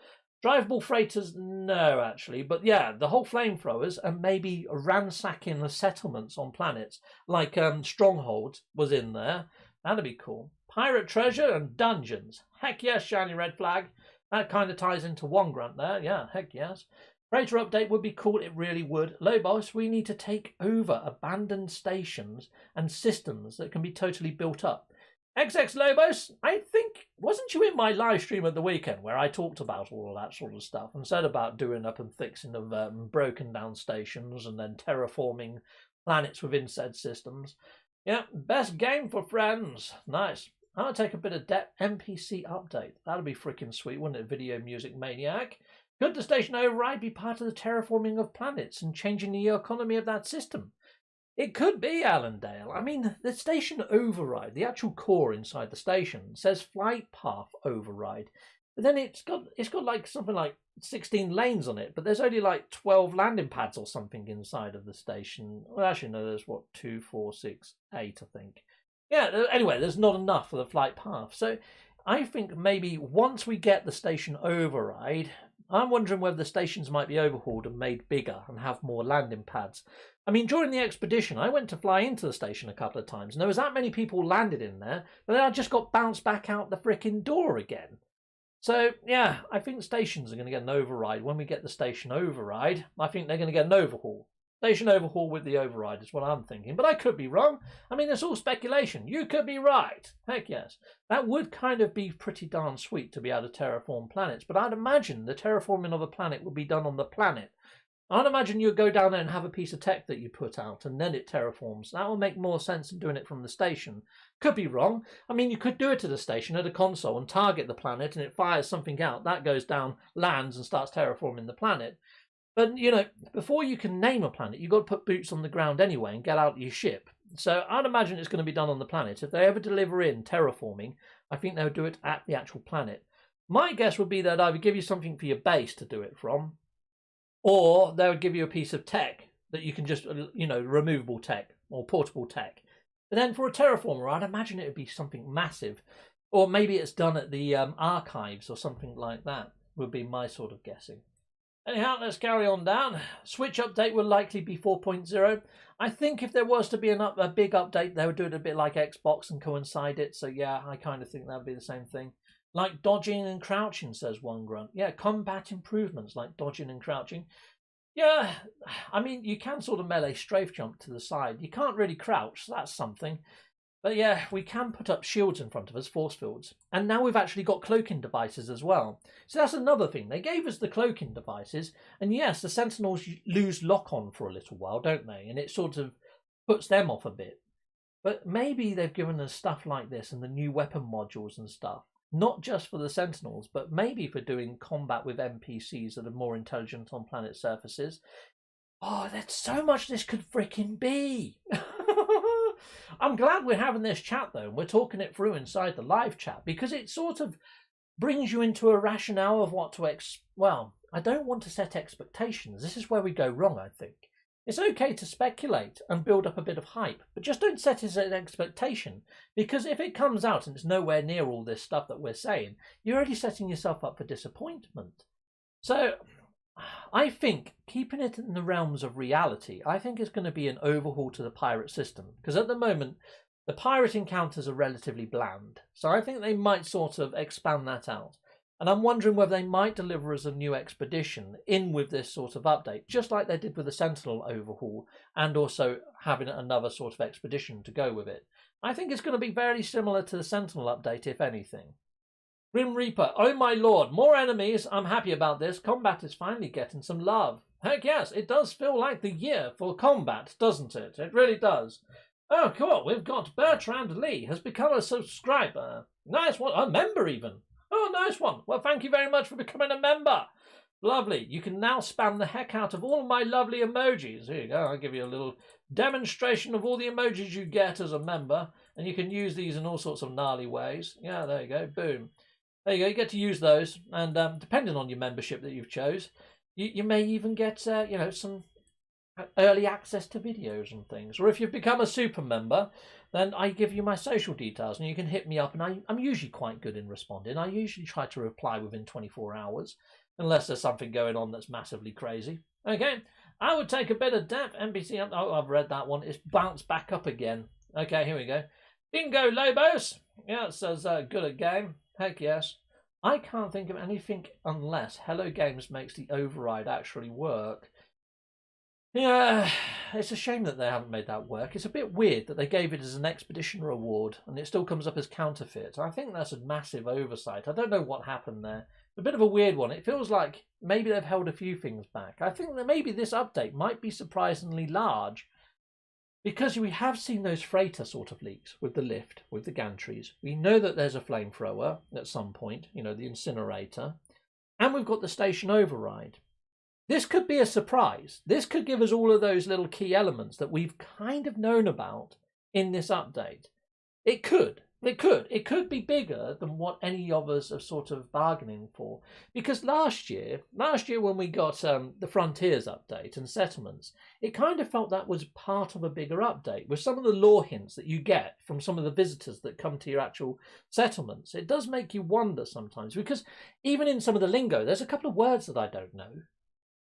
Drivable freighters, no, actually. But yeah, the whole flamethrowers and maybe ransacking the settlements on planets, like Stronghold was in there. That'd be cool. Pirate treasure and dungeons. Heck yes, shiny red flag. That kind of ties into one grunt there. Yeah, heck yes. Freighter update would be cool, it really would. Lobos, we need to take over abandoned stations and systems that can be totally built up. XX Lobos, I think, wasn't you in my live stream at the weekend where I talked about all of that sort of stuff and said about doing up and fixing of broken down stations and then terraforming planets within said systems? Yeah, best game for friends. Nice. I'll take a bit of NPC update. That'd be freaking sweet, wouldn't it? Video Music Maniac. Could the station override be part of the terraforming of planets and changing the economy of that system? It could be, Allendale. I mean, the station override, the actual core inside the station, says flight path override. But then it's got like something like 16 lanes on it, but there's only like 12 landing pads or something inside of the station. Well, actually, no, there's what, 2, 4, 6, 8, I think. Yeah, anyway, there's not enough for the flight path. So I think maybe once we get the station override, I'm wondering whether the stations might be overhauled and made bigger and have more landing pads. I mean, during the expedition, I went to fly into the station a couple of times, and there was that many people landed in there, but then I just got bounced back out the frickin' door again. So, yeah, I think stations are going to get an override. When we get the station override, I think they're going to get an overhaul. Station overhaul with the override is what I'm thinking, but I could be wrong. I mean, it's all speculation. You could be right. Heck yes. That would kind of be pretty darn sweet to be able to terraform planets, but I'd imagine the terraforming of a planet would be done on the planet. I'd imagine you'd go down there and have a piece of tech that you put out and then it terraforms. That will make more sense than doing it from the station. Could be wrong. I mean, you could do it at a station, at a console, and target the planet and it fires something out. That goes down, lands, and starts terraforming the planet. But, you know, before you can name a planet, you've got to put boots on the ground anyway and get out your ship. So I'd imagine it's going to be done on the planet. If they ever deliver in terraforming, I think they'll do it at the actual planet. My guess would be that I would give you something for your base to do it from, or they would give you a piece of tech that you can just, you know, removable tech or portable tech. But then for a terraformer, I'd imagine it would be something massive. Or maybe it's done at the archives or something like that, would be my sort of guessing. Anyhow, let's carry on down. Switch update will likely be 4.0. I think if there was to be a big update, they would do it a bit like Xbox and coincide it. So yeah, I kind of think that would be the same thing. Like dodging and crouching, says one grunt. Yeah, combat improvements like dodging and crouching. Yeah, I mean, you can sort of melee strafe jump to the side. You can't really crouch, so that's something. But yeah, we can put up shields in front of us, force fields. And now we've actually got cloaking devices as well. So that's another thing. They gave us the cloaking devices. And yes, the Sentinels lose lock-on for a little while, don't they? And it sort of puts them off a bit. But maybe they've given us stuff like this and the new weapon modules and stuff. Not just for the Sentinels, but maybe for doing combat with NPCs that are more intelligent on planet surfaces. Oh, that's so much this could freaking be. I'm glad we're having this chat, though, and we're talking it through inside the live chat, because it sort of brings you into a rationale of what to well, I don't want to set expectations. This is where we go wrong, I think. It's okay to speculate and build up a bit of hype, but just don't set it as an expectation, because if it comes out and it's nowhere near all this stuff that we're saying, you're already setting yourself up for disappointment. So I think keeping it in the realms of reality, I think it's going to be an overhaul to the pirate system, because at the moment the pirate encounters are relatively bland. So I think they might sort of expand that out. And I'm wondering whether they might deliver us a new expedition in with this sort of update, just like they did with the Sentinel overhaul, and also having another sort of expedition to go with it. I think it's going to be very similar to the Sentinel update, if anything. Grim Reaper, oh my lord, more enemies. I'm happy about this. Combat is finally getting some love. Heck yes, it does feel like the year for combat, doesn't it? It really does. Oh, cool. We've got Bertrand Lee has become a subscriber. Nice one. A member even. Oh, nice one. Well, thank you very much for becoming a member. Lovely. You can now spam the heck out of all my lovely emojis. Here you go. I'll give you a little demonstration of all the emojis you get as a member. And you can use these in all sorts of gnarly ways. Yeah, there you go. Boom. There you go. You get to use those. And depending on your membership that you've chose, you may even get, you know, some early access to videos and things. Or if you've become a super member, then I give you my social details and you can hit me up, and I'm usually quite good in responding. I usually try to reply within 24 hours, unless there's something going on that's massively crazy. Okay, I would take a bit of depth. NPC, oh, I've read that one. It's bounced back up again. Okay, here we go. Bingo Lobos. Yeah, it says good at game. Heck yes. I can't think of anything unless Hello Games makes the override actually work. Yeah, it's a shame that they haven't made that work. It's a bit weird that they gave it as an expedition reward and it still comes up as counterfeit. I think that's a massive oversight. I don't know what happened there. A bit of a weird one. It feels like maybe they've held a few things back. I think that maybe this update might be surprisingly large, because we have seen those freighter sort of leaks with the lift, with the gantries. We know that there's a flamethrower at some point, you know, the incinerator. and we've got the station override. This could be a surprise. This could give us all of those little key elements that we've kind of known about in this update. It could. It could be bigger than what any of us are sort of bargaining for. Because last year when we got the Frontiers update and settlements, it kind of felt that was part of a bigger update with some of the lore hints that you get from some of the visitors that come to your actual settlements. It does make you wonder sometimes, because even in some of the lingo, there's a couple of words that I don't know.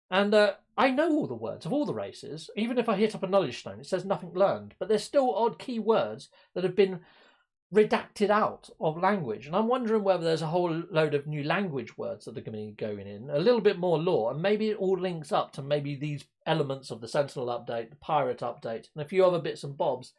And I know all the words of all the races. Even if I hit up a knowledge stone, it says nothing learned. But there's still odd key words that have been redacted out of language. And I'm wondering whether there's a whole load of new language words that are going to be going in. A little bit more lore. And maybe it all links up to maybe these elements of the Sentinel update, the Pirate update, and a few other bits and bobs.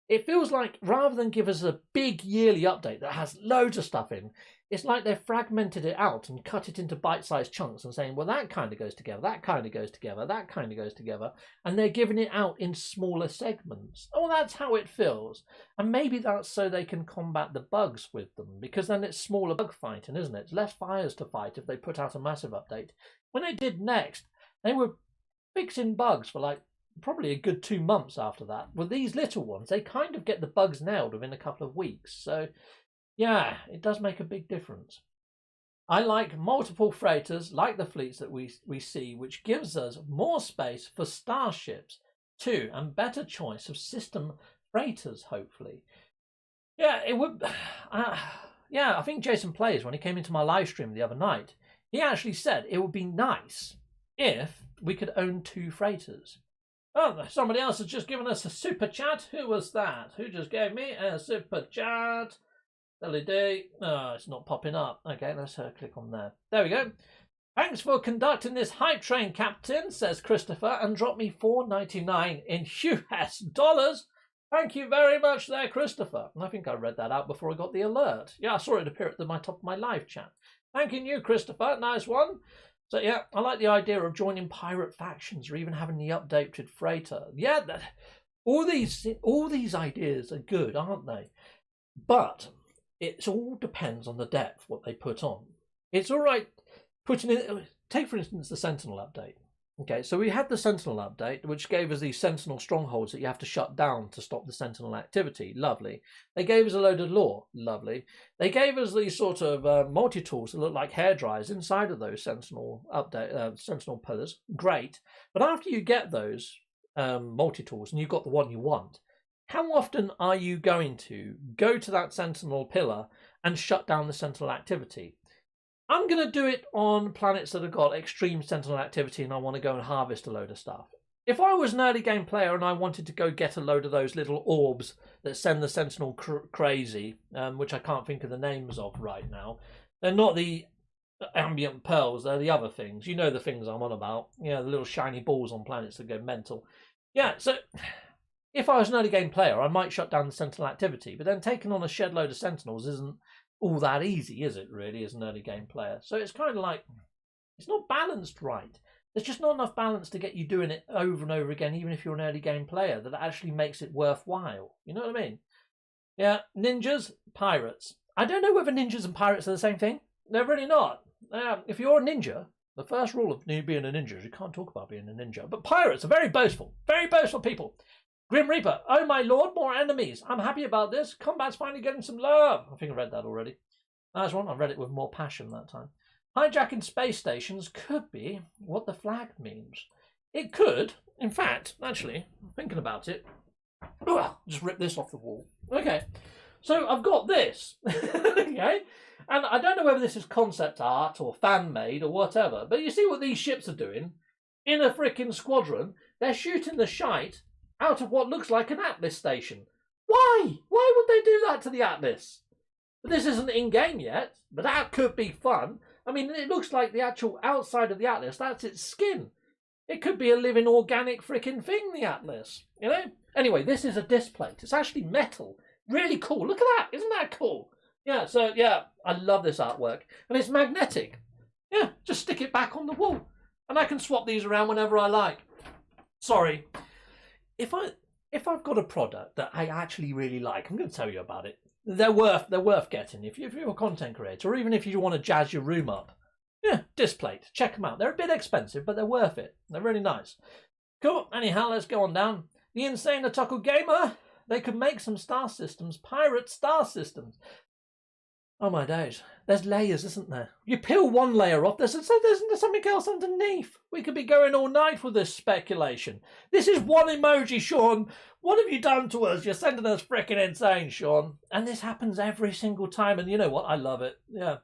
It feels like rather than give us a big yearly update that has loads of stuff in, it's like they've fragmented it out and cut it into bite-sized chunks and saying, well, that kind of goes together, that kind of goes together, that kind of goes together. And they're giving it out in smaller segments. Oh, that's how it feels. And maybe that's so they can combat the bugs with them, because then it's smaller bug fighting, isn't it? It's less fires to fight if they put out a massive update. When they did Next, they were fixing bugs for like probably a good 2 months after that. With these little ones, they kind of get the bugs nailed within a couple of weeks. So yeah, it does make a big difference. I like multiple freighters, like the fleets that we see, which gives us more space for starships too, and better choice of system freighters, hopefully. Yeah, it would. Yeah, I think Jason Plays, when he came into my live stream the other night, he actually said it would be nice if we could own 2 freighters. Oh, somebody else has just given us a super chat. Who was that? Who just gave me a super chat? LED. Oh, it's not popping up. Okay, let's click on there. There we go. Thanks for conducting this hype train, Captain, says Christopher, and drop me $4.99 in US dollars. Thank you very much there, Christopher. And I think I read that out before I got the alert. Yeah, I saw it appear at the top of my live chat. Thanking you, Christopher. Nice one. So yeah, I like the idea of joining pirate factions or even having the updated freighter. Yeah, all these ideas are good, aren't they? But it all depends on the depth, what they put on. It's all right putting in, take for instance the Sentinel update. Okay, so we had the Sentinel update, which gave us these Sentinel strongholds that you have to shut down to stop the Sentinel activity. Lovely. They gave us a load of lore. Lovely. They gave us these sort of multi-tools that look like hair dryers inside of those Sentinel update, Sentinel pillars. Great. But after you get those multi-tools and you've got the one you want, how often are you going to go to that Sentinel pillar and shut down the Sentinel activity? I'm going to do it on planets that have got extreme Sentinel activity and I want to go and harvest a load of stuff. If I was an early game player and I wanted to go get a load of those little orbs that send the Sentinel crazy, which I can't think of the names of right now, they're not the ambient pearls, they're the other things. You know the things I'm on about. You know, the little shiny balls on planets that go mental. Yeah, so if I was an early game player, I might shut down the Sentinel activity, but then taking on a shed load of Sentinels isn't all that easy, is it, really, as an early game player? So it's kind of like, it's not balanced right. There's just not enough balance to get you doing it over and over again, even if you're an early game player, that actually makes it worthwhile. You know what I mean? Yeah, ninjas, pirates. I don't know whether ninjas and pirates are the same thing. They're really not. If you're a ninja, the first rule of being a ninja is you can't talk about being a ninja. But pirates are very boastful people. Grim Reaper, oh my lord, more enemies. I'm happy about this. Combat's finally getting some love. I think I read that already. Nice one. I read it with more passion that time. Hijacking space stations could be what the flag means. It could, in fact, actually, thinking about it. Ugh, just rip this off the wall. Okay, so I've got this. Okay, and I don't know whether this is concept art or fan made or whatever, but you see what these ships are doing? In a freaking squadron, they're shooting the shite out of what looks like an Atlas station. Why? Why would they do that to the Atlas? This isn't in-game yet, but that could be fun. I mean, it looks like the actual outside of the Atlas, that's its skin. It could be a living organic freaking thing, the Atlas, you know? Anyway, this is a disc plate. It's actually metal. Really cool. Look at that. Isn't that cool? Yeah, so, yeah, I love this artwork. And it's magnetic. Yeah, just stick it back on the wall. And I can swap these around whenever I like. Sorry. If I've got a product that I actually really like, I'm going to tell you about it. They're worth getting. If you're a content creator, or even if you want to jazz your room up, Yeah, Displate. Check them out. They're a bit expensive, but they're worth it. They're really nice. Cool. Anyhow, let's go on down. The Insane Otaku Gamer. They could make some star systems. Pirate star systems. Oh my days. There's layers, isn't there? You peel one layer off, there's something else underneath. We could be going all night with this speculation. This is one emoji, Sean. What have you done to us? You're sending us freaking insane, Sean. And this happens every single time. And you know what? I love it. Yeah.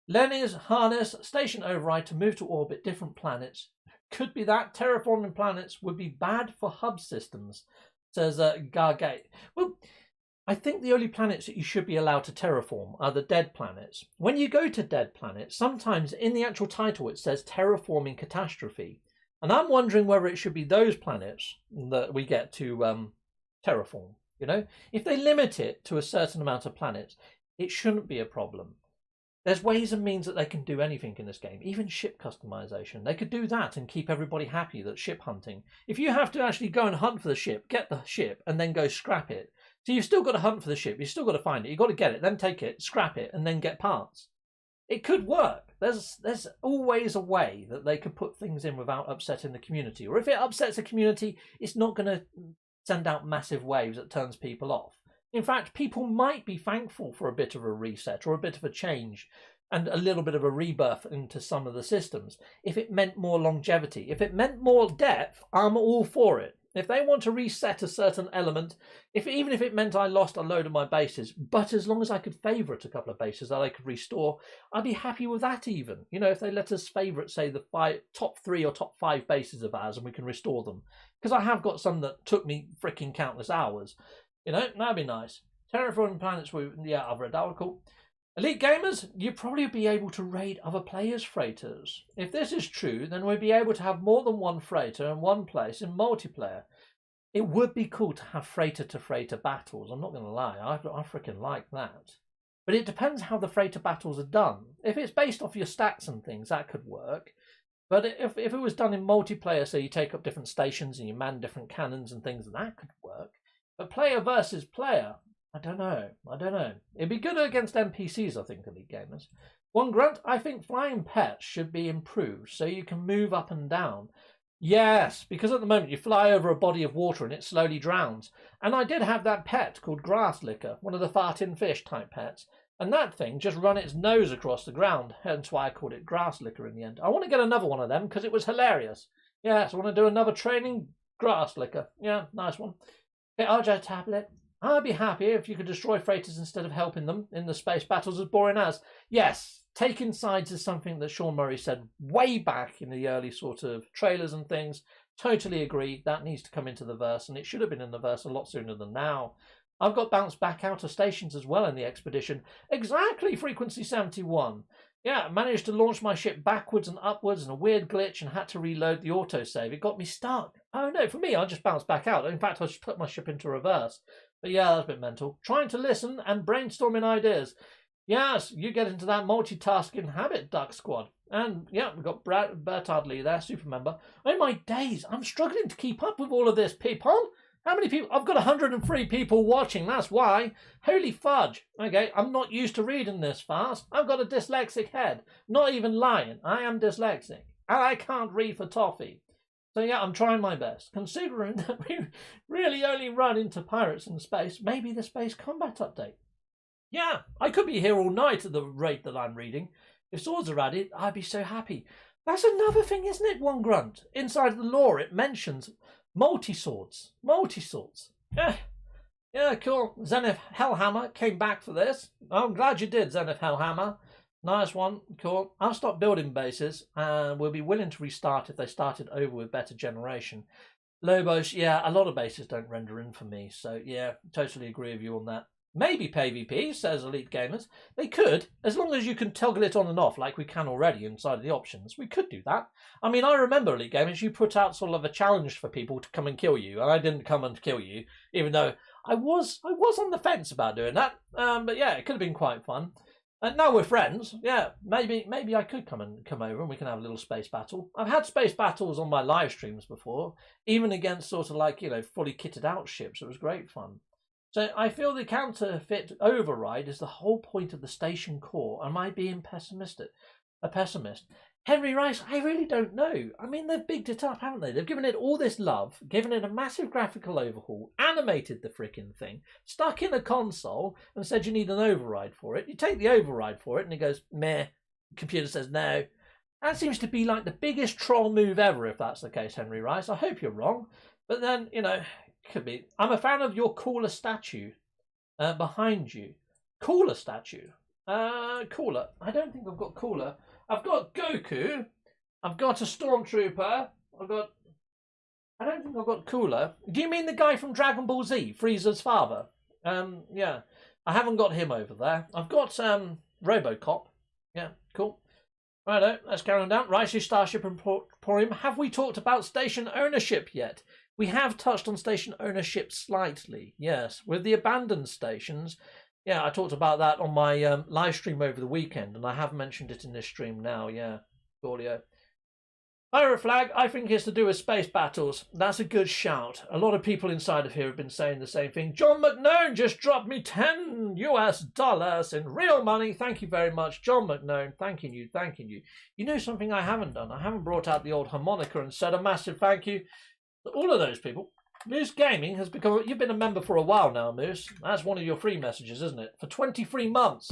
Lenny's harness station override to move to orbit different planets. Could be that. Terraforming planets would be bad for hub systems, says Gargate. Well, I think the only planets that you should be allowed to terraform are the dead planets. When you go to dead planets, sometimes in the actual title it says terraforming catastrophe. And I'm wondering whether it should be those planets that we get to terraform. You know, if they limit it to a certain amount of planets, it shouldn't be a problem. There's ways and means that they can do anything in this game, even ship customization. They could do that and keep everybody happy. That ship hunting. If you have to actually go and hunt for the ship, get the ship, and then go scrap it. So you've still got to hunt for the ship. You've still got to find it. You've got to get it, then take it, scrap it, and then get parts. It could work. There's always a way that they could put things in without upsetting the community. Or if it upsets the community, it's not going to send out massive waves that turns people off. In fact, people might be thankful for a bit of a reset or a bit of a change and a little bit of a rebirth into some of the systems. If it meant more longevity, if it meant more depth, I'm all for it. If they want to reset a certain element, even if it meant I lost a load of my bases, but as long as I could favourite a couple of bases that I could restore, I'd be happy with that even. You know, if they let us favourite, say, the top 3 or top 5 bases of ours and we can restore them. Because I have got some that took me freaking countless hours. You know, that'd be nice. Terraforming planets, yeah, I've read that one, cool. Elite Gamers, you'd probably be able to raid other players' freighters. If this is true, then we'd be able to have more than one freighter in one place in multiplayer. It would be cool to have freighter-to-freighter battles, I'm not going to lie, I freaking like that. But it depends how the freighter battles are done. If it's based off your stats and things, that could work. But if it was done in multiplayer, so you take up different stations and you man different cannons and things, that could work. But player versus player, I don't know. It'd be good against NPCs, I think, Elite Gamers. One grunt, I think flying pets should be improved so you can move up and down. Yes, because at the moment you fly over a body of water and it slowly drowns. And I did have that pet called Grass Licker, one of the farting fish type pets. And that thing just run its nose across the ground, hence why I called it Grass Licker in the end. I want to get another one of them because it was hilarious. Yes, I want to do another training Grass Licker. Yeah, nice one. Okay, RJ Tablet. I'd be happy if you could destroy freighters instead of helping them in the space battles, as boring as. Yes, taking sides is something that Sean Murray said way back in the early sort of trailers and things. Totally agree. That needs to come into the verse, and it should have been in the verse a lot sooner than now. I've got bounced back out of stations as well in the expedition. Exactly, Frequency 71. Yeah, I managed to launch my ship backwards and upwards and a weird glitch and had to reload the autosave. It got me stuck. Oh no, for me, I just bounced back out. In fact, I just put my ship into reverse. But yeah, that's a bit mental. Trying to listen and brainstorming ideas. Yes, you get into that multitasking habit, Duck Squad. And yeah, we've got Bertard Lee there, super member. Oh my days, I'm struggling to keep up with all of this, people. How many people? I've got 103 people watching, that's why. Holy fudge. Okay, I'm not used to reading this fast. I've got a dyslexic head. Not even lying, I am dyslexic. And I can't read for toffee. So yeah, I'm trying my best. Considering that we really only run into pirates in space, maybe the space combat update. Yeah, I could be here all night at the rate that I'm reading. If swords are added, I'd be so happy. That's another thing, isn't it, One Grunt? Inside the lore, it mentions multi-swords. Multi-swords. Yeah, cool. Zenith Hellhammer came back for this. I'm glad you did, Zenith Hellhammer. Nice one. Cool. I'll stop building bases and we'll be willing to restart if they started over with better generation. Lobos, yeah, a lot of bases don't render in for me. So, yeah, totally agree with you on that. Maybe PvP, says Elite Gamers. They could, as long as you can toggle it on and off like we can already inside the options. We could do that. I mean, I remember, Elite Gamers, you put out sort of a challenge for people to come and kill you, and I didn't come and kill you, even though I was on the fence about doing that. But yeah, it could have been quite fun. And now we're friends. Yeah, maybe I could come over and we can have a little space battle. I've had space battles on my live streams before, even against sort of like, you know, fully kitted out ships. It was great fun. So I feel the counterfeit override is the whole point of the station core. Am I being pessimistic? a pessimist. Henry Rice, I really don't know. I mean, they've bigged it up, haven't they? They've given it all this love, given it a massive graphical overhaul, animated the freaking thing, stuck in a console, and said you need an override for it. You take the override for it, and it goes, meh. The computer says no. That seems to be like the biggest troll move ever, if that's the case, Henry Rice. I hope you're wrong. But then, you know, could be. I'm a fan of your cooler statue behind you. Cooler statue? Cooler. I don't think I've got cooler. I've got Goku. I've got a Stormtrooper. I don't think I've got cooler. Do you mean the guy from Dragon Ball Z, Frieza's father? Yeah. I haven't got him over there. I've got Robocop. Yeah, cool. Righto, let's carry on down. Rice's Starship Emporium. Have we talked about station ownership yet? We have touched on station ownership slightly, yes. With the abandoned stations, yeah, I talked about that on my live stream over the weekend, and I have mentioned it in this stream now, yeah. Audio. Pirate flag, I think it's to do with space battles. That's a good shout. A lot of people inside of here have been saying the same thing. John McNone just dropped me $10 US in real money. Thank you very much, John McNone. Thanking you, thanking you. You know something I haven't done? I haven't brought out the old harmonica and said a massive thank you to all of those people. Moose Gaming has become... You've been a member for a while now, Moose. That's one of your free messages, isn't it? For 23 months.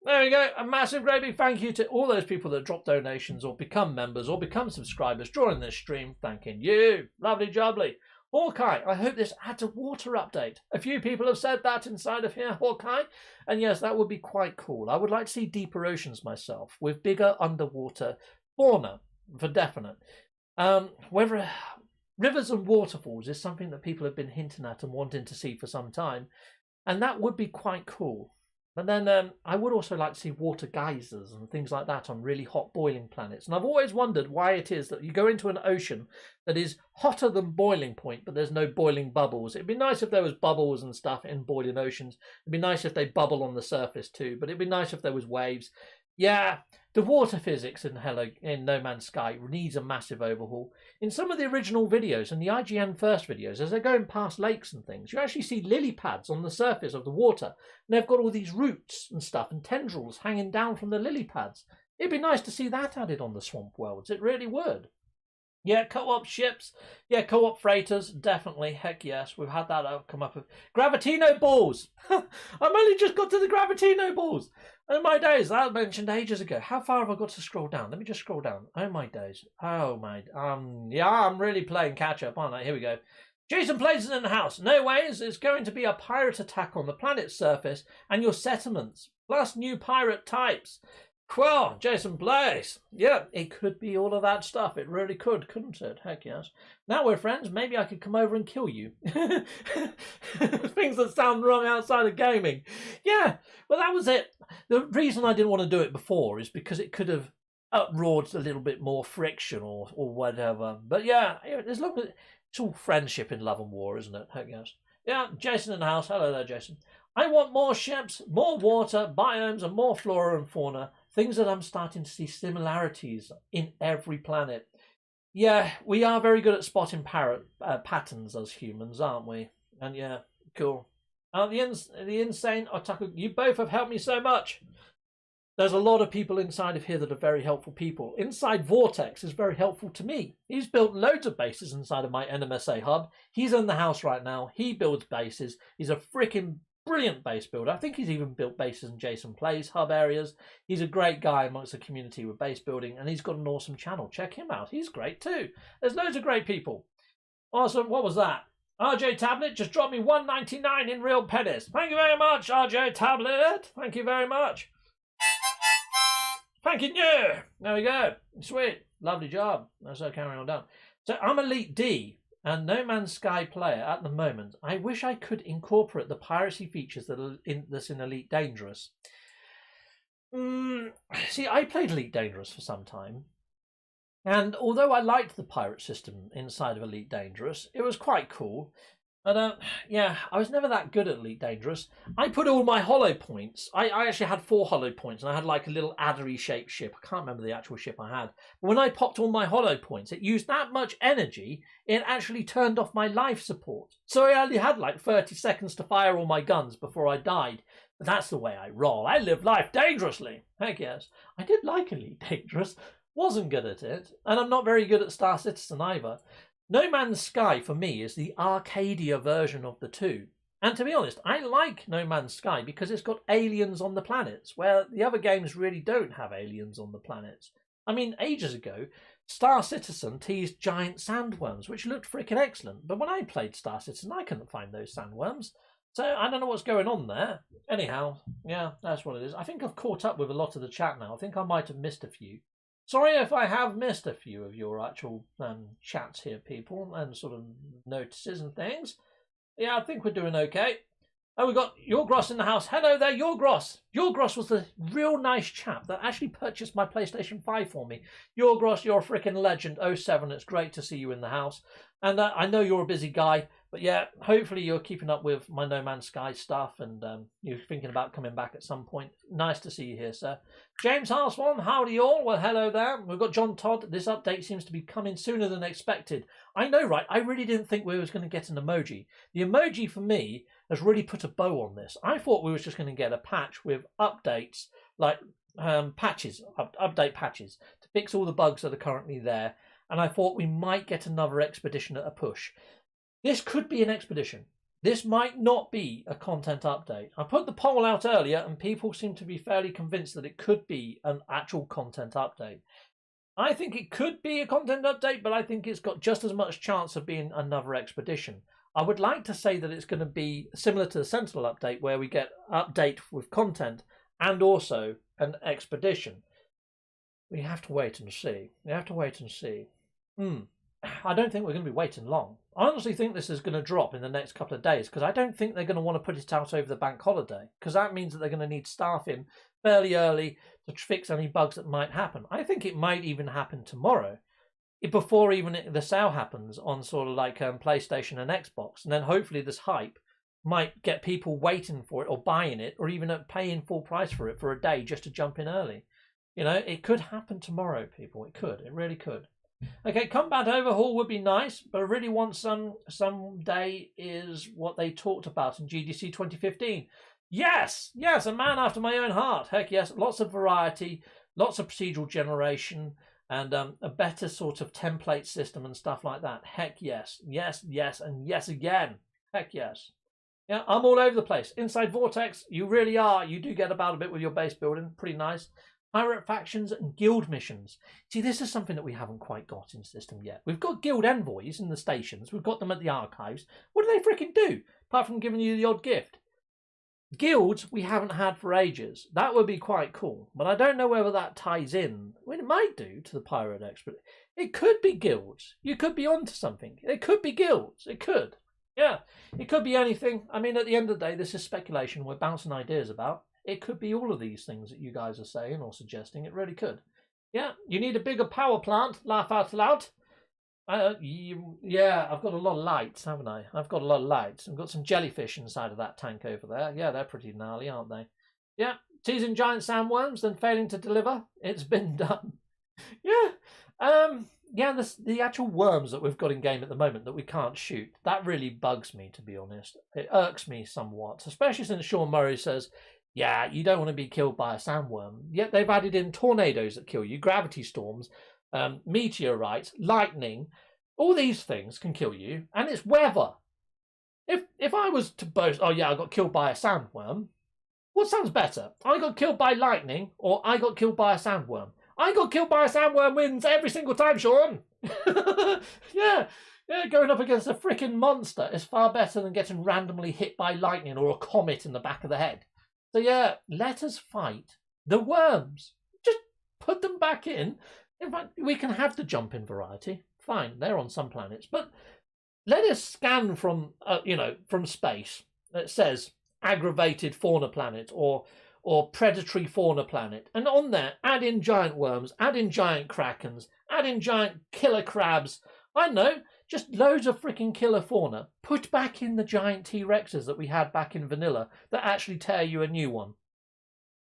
There we go. A massive great big thank you to all those people that drop donations or become members or become subscribers during this stream. Thanking you. Lovely jubbly. Hawkeye, I hope this adds a water update. A few people have said that inside of here, Hawkeye. And yes, that would be quite cool. I would like to see deeper oceans myself with bigger underwater fauna, for definite. Whether rivers and waterfalls is something that people have been hinting at and wanting to see for some time. And that would be quite cool. But then I would also like to see water geysers and things like that on really hot boiling planets. And I've always wondered why it is that you go into an ocean that is hotter than boiling point, but there's no boiling bubbles. It'd be nice if there was bubbles and stuff in boiling oceans. It'd be nice if they bubble on the surface too, but it'd be nice if there was waves. Yeah, the water physics in No Man's Sky needs a massive overhaul. In some of the original videos and the IGN first videos, as they're going past lakes and things, you actually see lily pads on the surface of the water. And they've got all these roots and stuff and tendrils hanging down from the lily pads. It'd be nice to see that added on the Swamp Worlds. It really would. Yeah, co-op ships. Yeah, co-op freighters. Definitely. Heck yes. We've had that come up with Gravitino balls. I've only just got to the Gravitino balls. Oh my days. That was mentioned ages ago. How far have I got to scroll down? Let me just scroll down. Oh my days. Oh my. Yeah, I'm really playing catch up, aren't I? Here we go. Jason Plays in the house. No ways. It's going to be a pirate attack on the planet's surface and your settlements. Plus new pirate types. Well, Jason Plays. Yeah, it could be all of that stuff. It really could, couldn't it? Heck yes. Now we're friends. Maybe I could come over and kill you. Things that sound wrong outside of gaming. Yeah, well, that was it. The reason I didn't want to do it before is because it could have uproared a little bit more friction or whatever. But yeah, as long as it's all friendship in love and war, isn't it? Heck yes. Yeah, Jason in the house. Hello there, Jason. I want more ships, more water, biomes, and more flora and fauna. Things that I'm starting to see similarities in every planet. Yeah, we are very good at spotting patterns as humans, aren't we? And yeah, cool. The insane Otaku, you both have helped me so much. There's a lot of people inside of here that are very helpful people. Inside Vortex is very helpful to me. He's built loads of bases inside of my NMSA hub. He's in the house right now. He builds bases. He's a freaking brilliant base builder. I think he's even built bases in Jason Plays hub areas. He's a great guy amongst the community with base building, and he's got an awesome channel. Check him out. He's great too. There's loads of great people. Awesome. What was that? RJ Tablet just dropped me $1.99 in real pennies. Thank you very much, RJ Tablet. Thank you very much. Thank you. There we go. Sweet. Lovely job. Let's carry on down. So I'm Elite D and No Man's Sky player at the moment. I wish I could incorporate the piracy features that's in Elite Dangerous. See, I played Elite Dangerous for some time. And although I liked the pirate system inside of Elite Dangerous, it was quite cool. But yeah, I was never that good at Elite Dangerous. I put all my hollow points. I actually had 4 hollow points, and I had like a little addery shaped ship. I can't remember the actual ship I had. But when I popped all my hollow points, it used that much energy, it actually turned off my life support. So I only had like 30 seconds to fire all my guns before I died. But that's the way I roll. I live life dangerously. Heck yes. I did like Elite Dangerous. Wasn't good at it. And I'm not very good at Star Citizen either. No Man's Sky, for me, is the Arcadia version of the two. And to be honest, I like No Man's Sky because it's got aliens on the planets, where the other games really don't have aliens on the planets. I mean, ages ago, Star Citizen teased giant sandworms, which looked freaking excellent. But when I played Star Citizen, I couldn't find those sandworms. So I don't know what's going on there. Anyhow, yeah, that's what it is. I think I've caught up with a lot of the chat now. I think I might have missed a few. Sorry if I have missed a few of your actual chats here, people, and sort of notices and things. Yeah, I think we're doing okay. Oh, we've got Yorgros in the house. Hello there, Yorgros. Yorgros was the real nice chap that actually purchased my PlayStation 5 for me. Yorgros, you're a freaking legend. 07, it's great to see you in the house. And I know you're a busy guy, but yeah, hopefully you're keeping up with my No Man's Sky stuff and you're thinking about coming back at some point. Nice to see you here, sir. James Harswan, howdy all. Well, hello there. We've got John Todd. This update seems to be coming sooner than expected. I know, right? I really didn't think we was going to get an emoji. The emoji, for me, has really put a bow on this. I thought we was just going to get a patch with updates, like patches, update patches, to fix all the bugs that are currently there. And I thought we might get another expedition at a push. This could be an expedition. This might not be a content update. I put the poll out earlier and people seem to be fairly convinced that it could be an actual content update. I think it could be a content update, but I think it's got just as much chance of being another expedition. I would like to say that it's going to be similar to the Sentinel update, where we get update with content and also an expedition. We have to wait and see. We have to wait and see. I don't think we're going to be waiting long. I honestly think this is going to drop in the next couple of days because I don't think they're going to want to put it out over the bank holiday because that means that they're going to need staff in fairly early to fix any bugs that might happen. I think it might even happen tomorrow before even the sale happens on sort of like PlayStation and Xbox. And then hopefully this hype might get people waiting for it or buying it or even paying full price for it for a day just to jump in early. You know, it could happen tomorrow, people. It could. It really could. Okay, combat overhaul would be nice, but I really want someday is what they talked about in GDC 2015. Yes, a man after my own heart. Heck yes, lots of variety, lots of procedural generation, and a better sort of template system and stuff like that. Heck yes, and yes again. Heck yes. Yeah, I'm all over the place. Inside Vortex, you really are. You do get about a bit with your base building. Pretty nice. Pirate factions and guild missions. See, this is something that we haven't quite got in the system yet. We've got guild envoys in the stations. We've got them at the archives. What do they freaking do, apart from giving you the odd gift? Guilds we haven't had for ages. That would be quite cool, but I don't know whether that ties in. Well, it might do to the pirate expert. It could be guilds. You could be onto something. It could be guilds. It could. Yeah, it could be anything. I mean, at the end of the day, this is speculation. We're bouncing ideas about. It could be all of these things that you guys are saying or suggesting. It really could. Yeah, you need a bigger power plant. Laugh out loud. Yeah, I've got a lot of lights, haven't I? I've got a lot of lights. I've got some jellyfish inside of that tank over there. Yeah, they're pretty gnarly, aren't they? Yeah, teasing giant sandworms, then failing to deliver. It's been done. Yeah. Yeah, the actual worms that we've got in game at the moment that we can't shoot, that really bugs me, to be honest. It irks me somewhat, especially since Sean Murray says, yeah, you don't want to be killed by a sandworm. Yet they've added in tornadoes that kill you, gravity storms, meteorites, lightning. All these things can kill you, and it's weather. If I was to boast, oh yeah, I got killed by a sandworm, what sounds better? I got killed by lightning, or I got killed by a sandworm? I got killed by a sandworm wins every single time, Sean. Yeah, going up against a freaking monster is far better than getting randomly hit by lightning or a comet in the back of the head. So yeah, let us fight the worms. Just put them back in. In fact, we can have the jump in variety. Fine, they're on some planets, but let us scan from from space that says aggravated fauna planet or predatory fauna planet, and on there add in giant worms, add in giant krakens, add in giant killer crabs. I don't know, just loads of freaking killer fauna. Put back in the giant T-Rexes that we had back in vanilla that actually tear you a new one.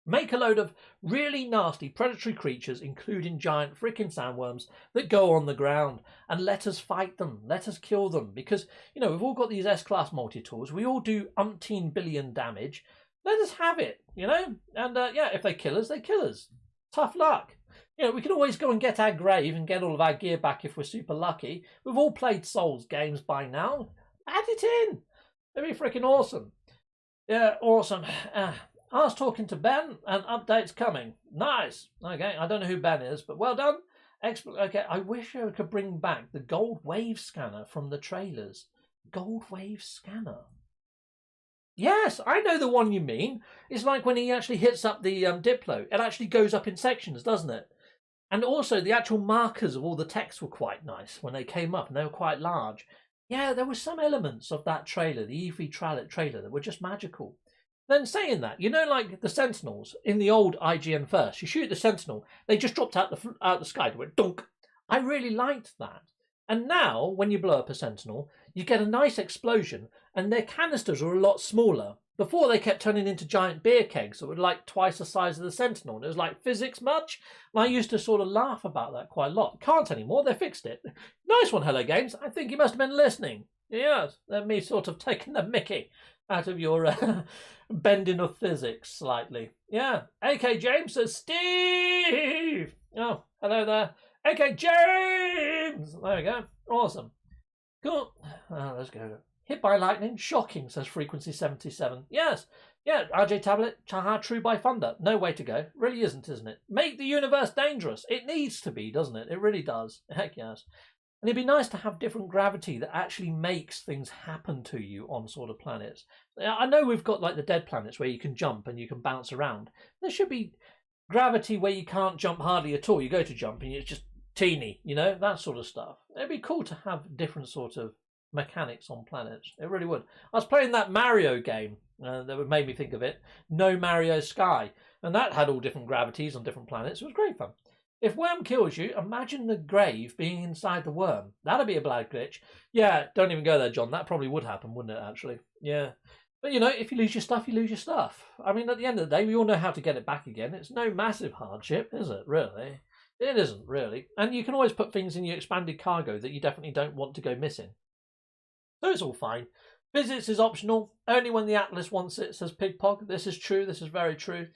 Make a load of really nasty predatory creatures, including giant freaking sandworms that go on the ground, and let us fight them. Let us kill them, because we've all got these S-class multi-tools. We all do umpteen billion damage. let us have it, you know? And yeah, if they kill us, they kill us. Tough luck. You know, we can always go and get our grave and get all of our gear back if we're super lucky. We've all played Souls games by now. Add it in. It'd be freaking awesome. Yeah, awesome. I was talking to Ben, and update's coming. Nice. Okay, I don't know who Ben is, but well done. Okay, I wish I could bring back the gold wave scanner from the trailers. Gold wave scanner. Yes, I know the one you mean. It's like when he actually hits up the Diplo. It actually goes up in sections, doesn't it? And also, the actual markers of all the text were quite nice when they came up, and they were quite large. Yeah, there were some elements of that trailer, the E3 trailer, that were just magical. Then saying that, you know, like the Sentinels in the old IGN first, you shoot the Sentinel, they just dropped out the sky, they went dunk. I really liked that. And now, when you blow up a Sentinel, you get a nice explosion, and their canisters are a lot smaller. Before, they kept turning into giant beer kegs that were like twice the size of the Sentinel. And it was like, physics much? And I used to sort of laugh about that quite a lot. Can't anymore, they fixed it. Nice one, Hello Games. I think you must have been listening. Yes, me sort of taking the mickey out of your bending of physics slightly. Yeah, AK James says, Steve! Oh, hello there. AK James! There we go. Awesome. Cool. Let's go. Hit by lightning, shocking, says Frequency 77. Yes, yeah, RJ Tablet, Chaha, True by Thunder. No way to go. Really isn't it? Make the universe dangerous. It needs to be, doesn't it? It really does. Heck yes. And it'd be nice to have different gravity that actually makes things happen to you on sort of planets. I know we've got like the dead planets where you can jump and you can bounce around. There should be gravity where you can't jump hardly at all. You go to jump and it's just teeny, you know, that sort of stuff. It'd be cool to have different sort of mechanics on planets. It really would. I was playing that Mario game that made me think of it, No Mario Sky, and that had all different gravities on different planets. It was great fun. If worm kills you, imagine the grave being inside the worm. That'd be a bad glitch. Yeah, don't even go there, John. That probably would happen, wouldn't it, actually? Yeah. But, you know, if you lose your stuff, you lose your stuff. I mean, at the end of the day, we all know how to get it back again. It's no massive hardship, is it, really? It isn't, really. And you can always put things in your expanded cargo that you definitely don't want to go missing. So it's all fine. Visits is optional. Only when the Atlas wants it, says Pigpog. This is true. This is very true.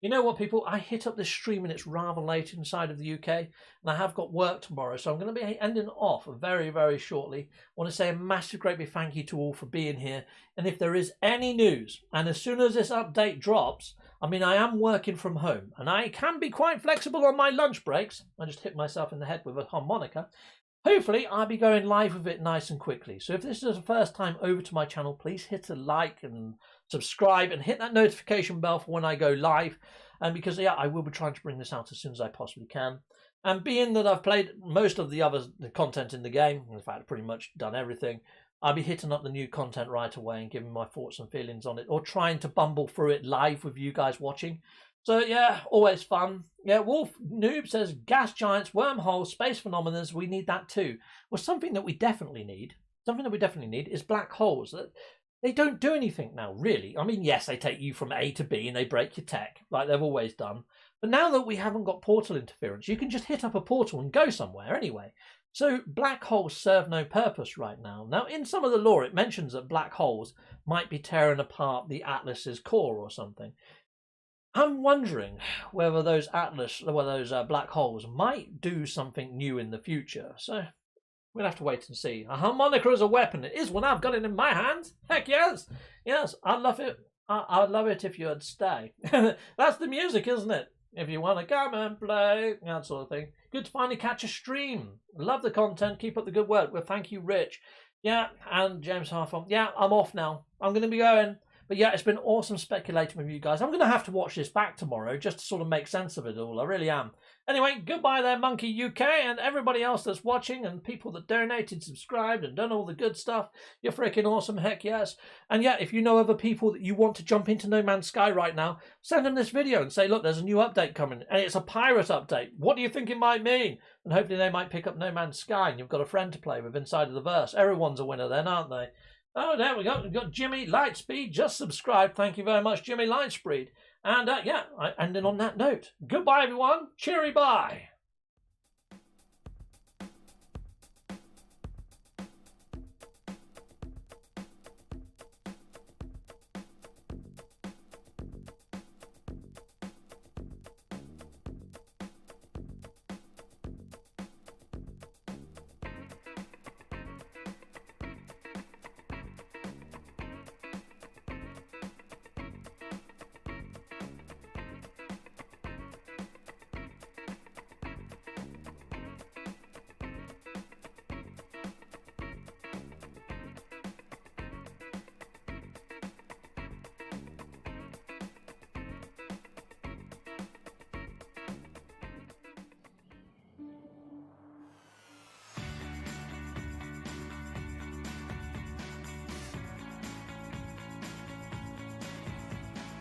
You know what, people? I hit up this stream and it's rather late inside of the UK. And I have got work tomorrow. So I'm going to be ending off very, very shortly. I want to say a massive, great big thank you to all for being here. And if there is any news, and as soon as this update drops, I mean, I am working from home. And I can be quite flexible on my lunch breaks. I just hit myself in the head with a harmonica. Hopefully, I'll be going live with it nice and quickly. So if this is the first time over to my channel, please hit a like and subscribe and hit that notification bell for when I go live. And because, yeah, I will be trying to bring this out as soon as I possibly can. And being that I've played most of the other content in the game, in fact, pretty much done everything, I'll be hitting up the new content right away and giving my thoughts and feelings on it, or trying to bumble through it live with you guys watching. So, yeah, always fun. Yeah, Wolf Noob says, gas giants, wormholes, space phenomena, we need that too. Well, something that we definitely need is black holes. They don't do anything now, really. I mean, yes, they take you from A to B and they break your tech, like they've always done. But now that we haven't got portal interference, you can just hit up a portal and go somewhere anyway. So black holes serve no purpose right now. Now, in some of the lore, it mentions that black holes might be tearing apart the Atlas's core or something. I'm wondering whether those black holes might do something new in the future. So we'll have to wait and see. A harmonica as a weapon. It is one. I've got it in my hand. Heck yes. Yes, I'd love it. I'd love it if you'd stay. That's the music, isn't it? If you want to come and play, that sort of thing. Good to finally catch a stream. Love the content. Keep up the good work. Well, thank you, Rich. Yeah, and James Harfon. Yeah, I'm off now. I'm going to be going. But yeah, it's been awesome speculating with you guys. I'm going to have to watch this back tomorrow just to sort of make sense of it all. I really am. Anyway, goodbye there, Monkey UK, and everybody else that's watching, and people that donated, subscribed, and done all the good stuff. You're freaking awesome, heck yes. And yeah, if you know other people that you want to jump into No Man's Sky right now, send them this video and say, look, there's a new update coming, and it's a pirate update. What do you think it might mean? And hopefully they might pick up No Man's Sky, and you've got a friend to play with inside of the verse. Everyone's a winner then, aren't they? Oh, there we go. We've got Jimmy Lightspeed. Just subscribed. Thank you very much, Jimmy Lightspeed. And yeah, ending on that note. Goodbye, everyone. Cheery bye.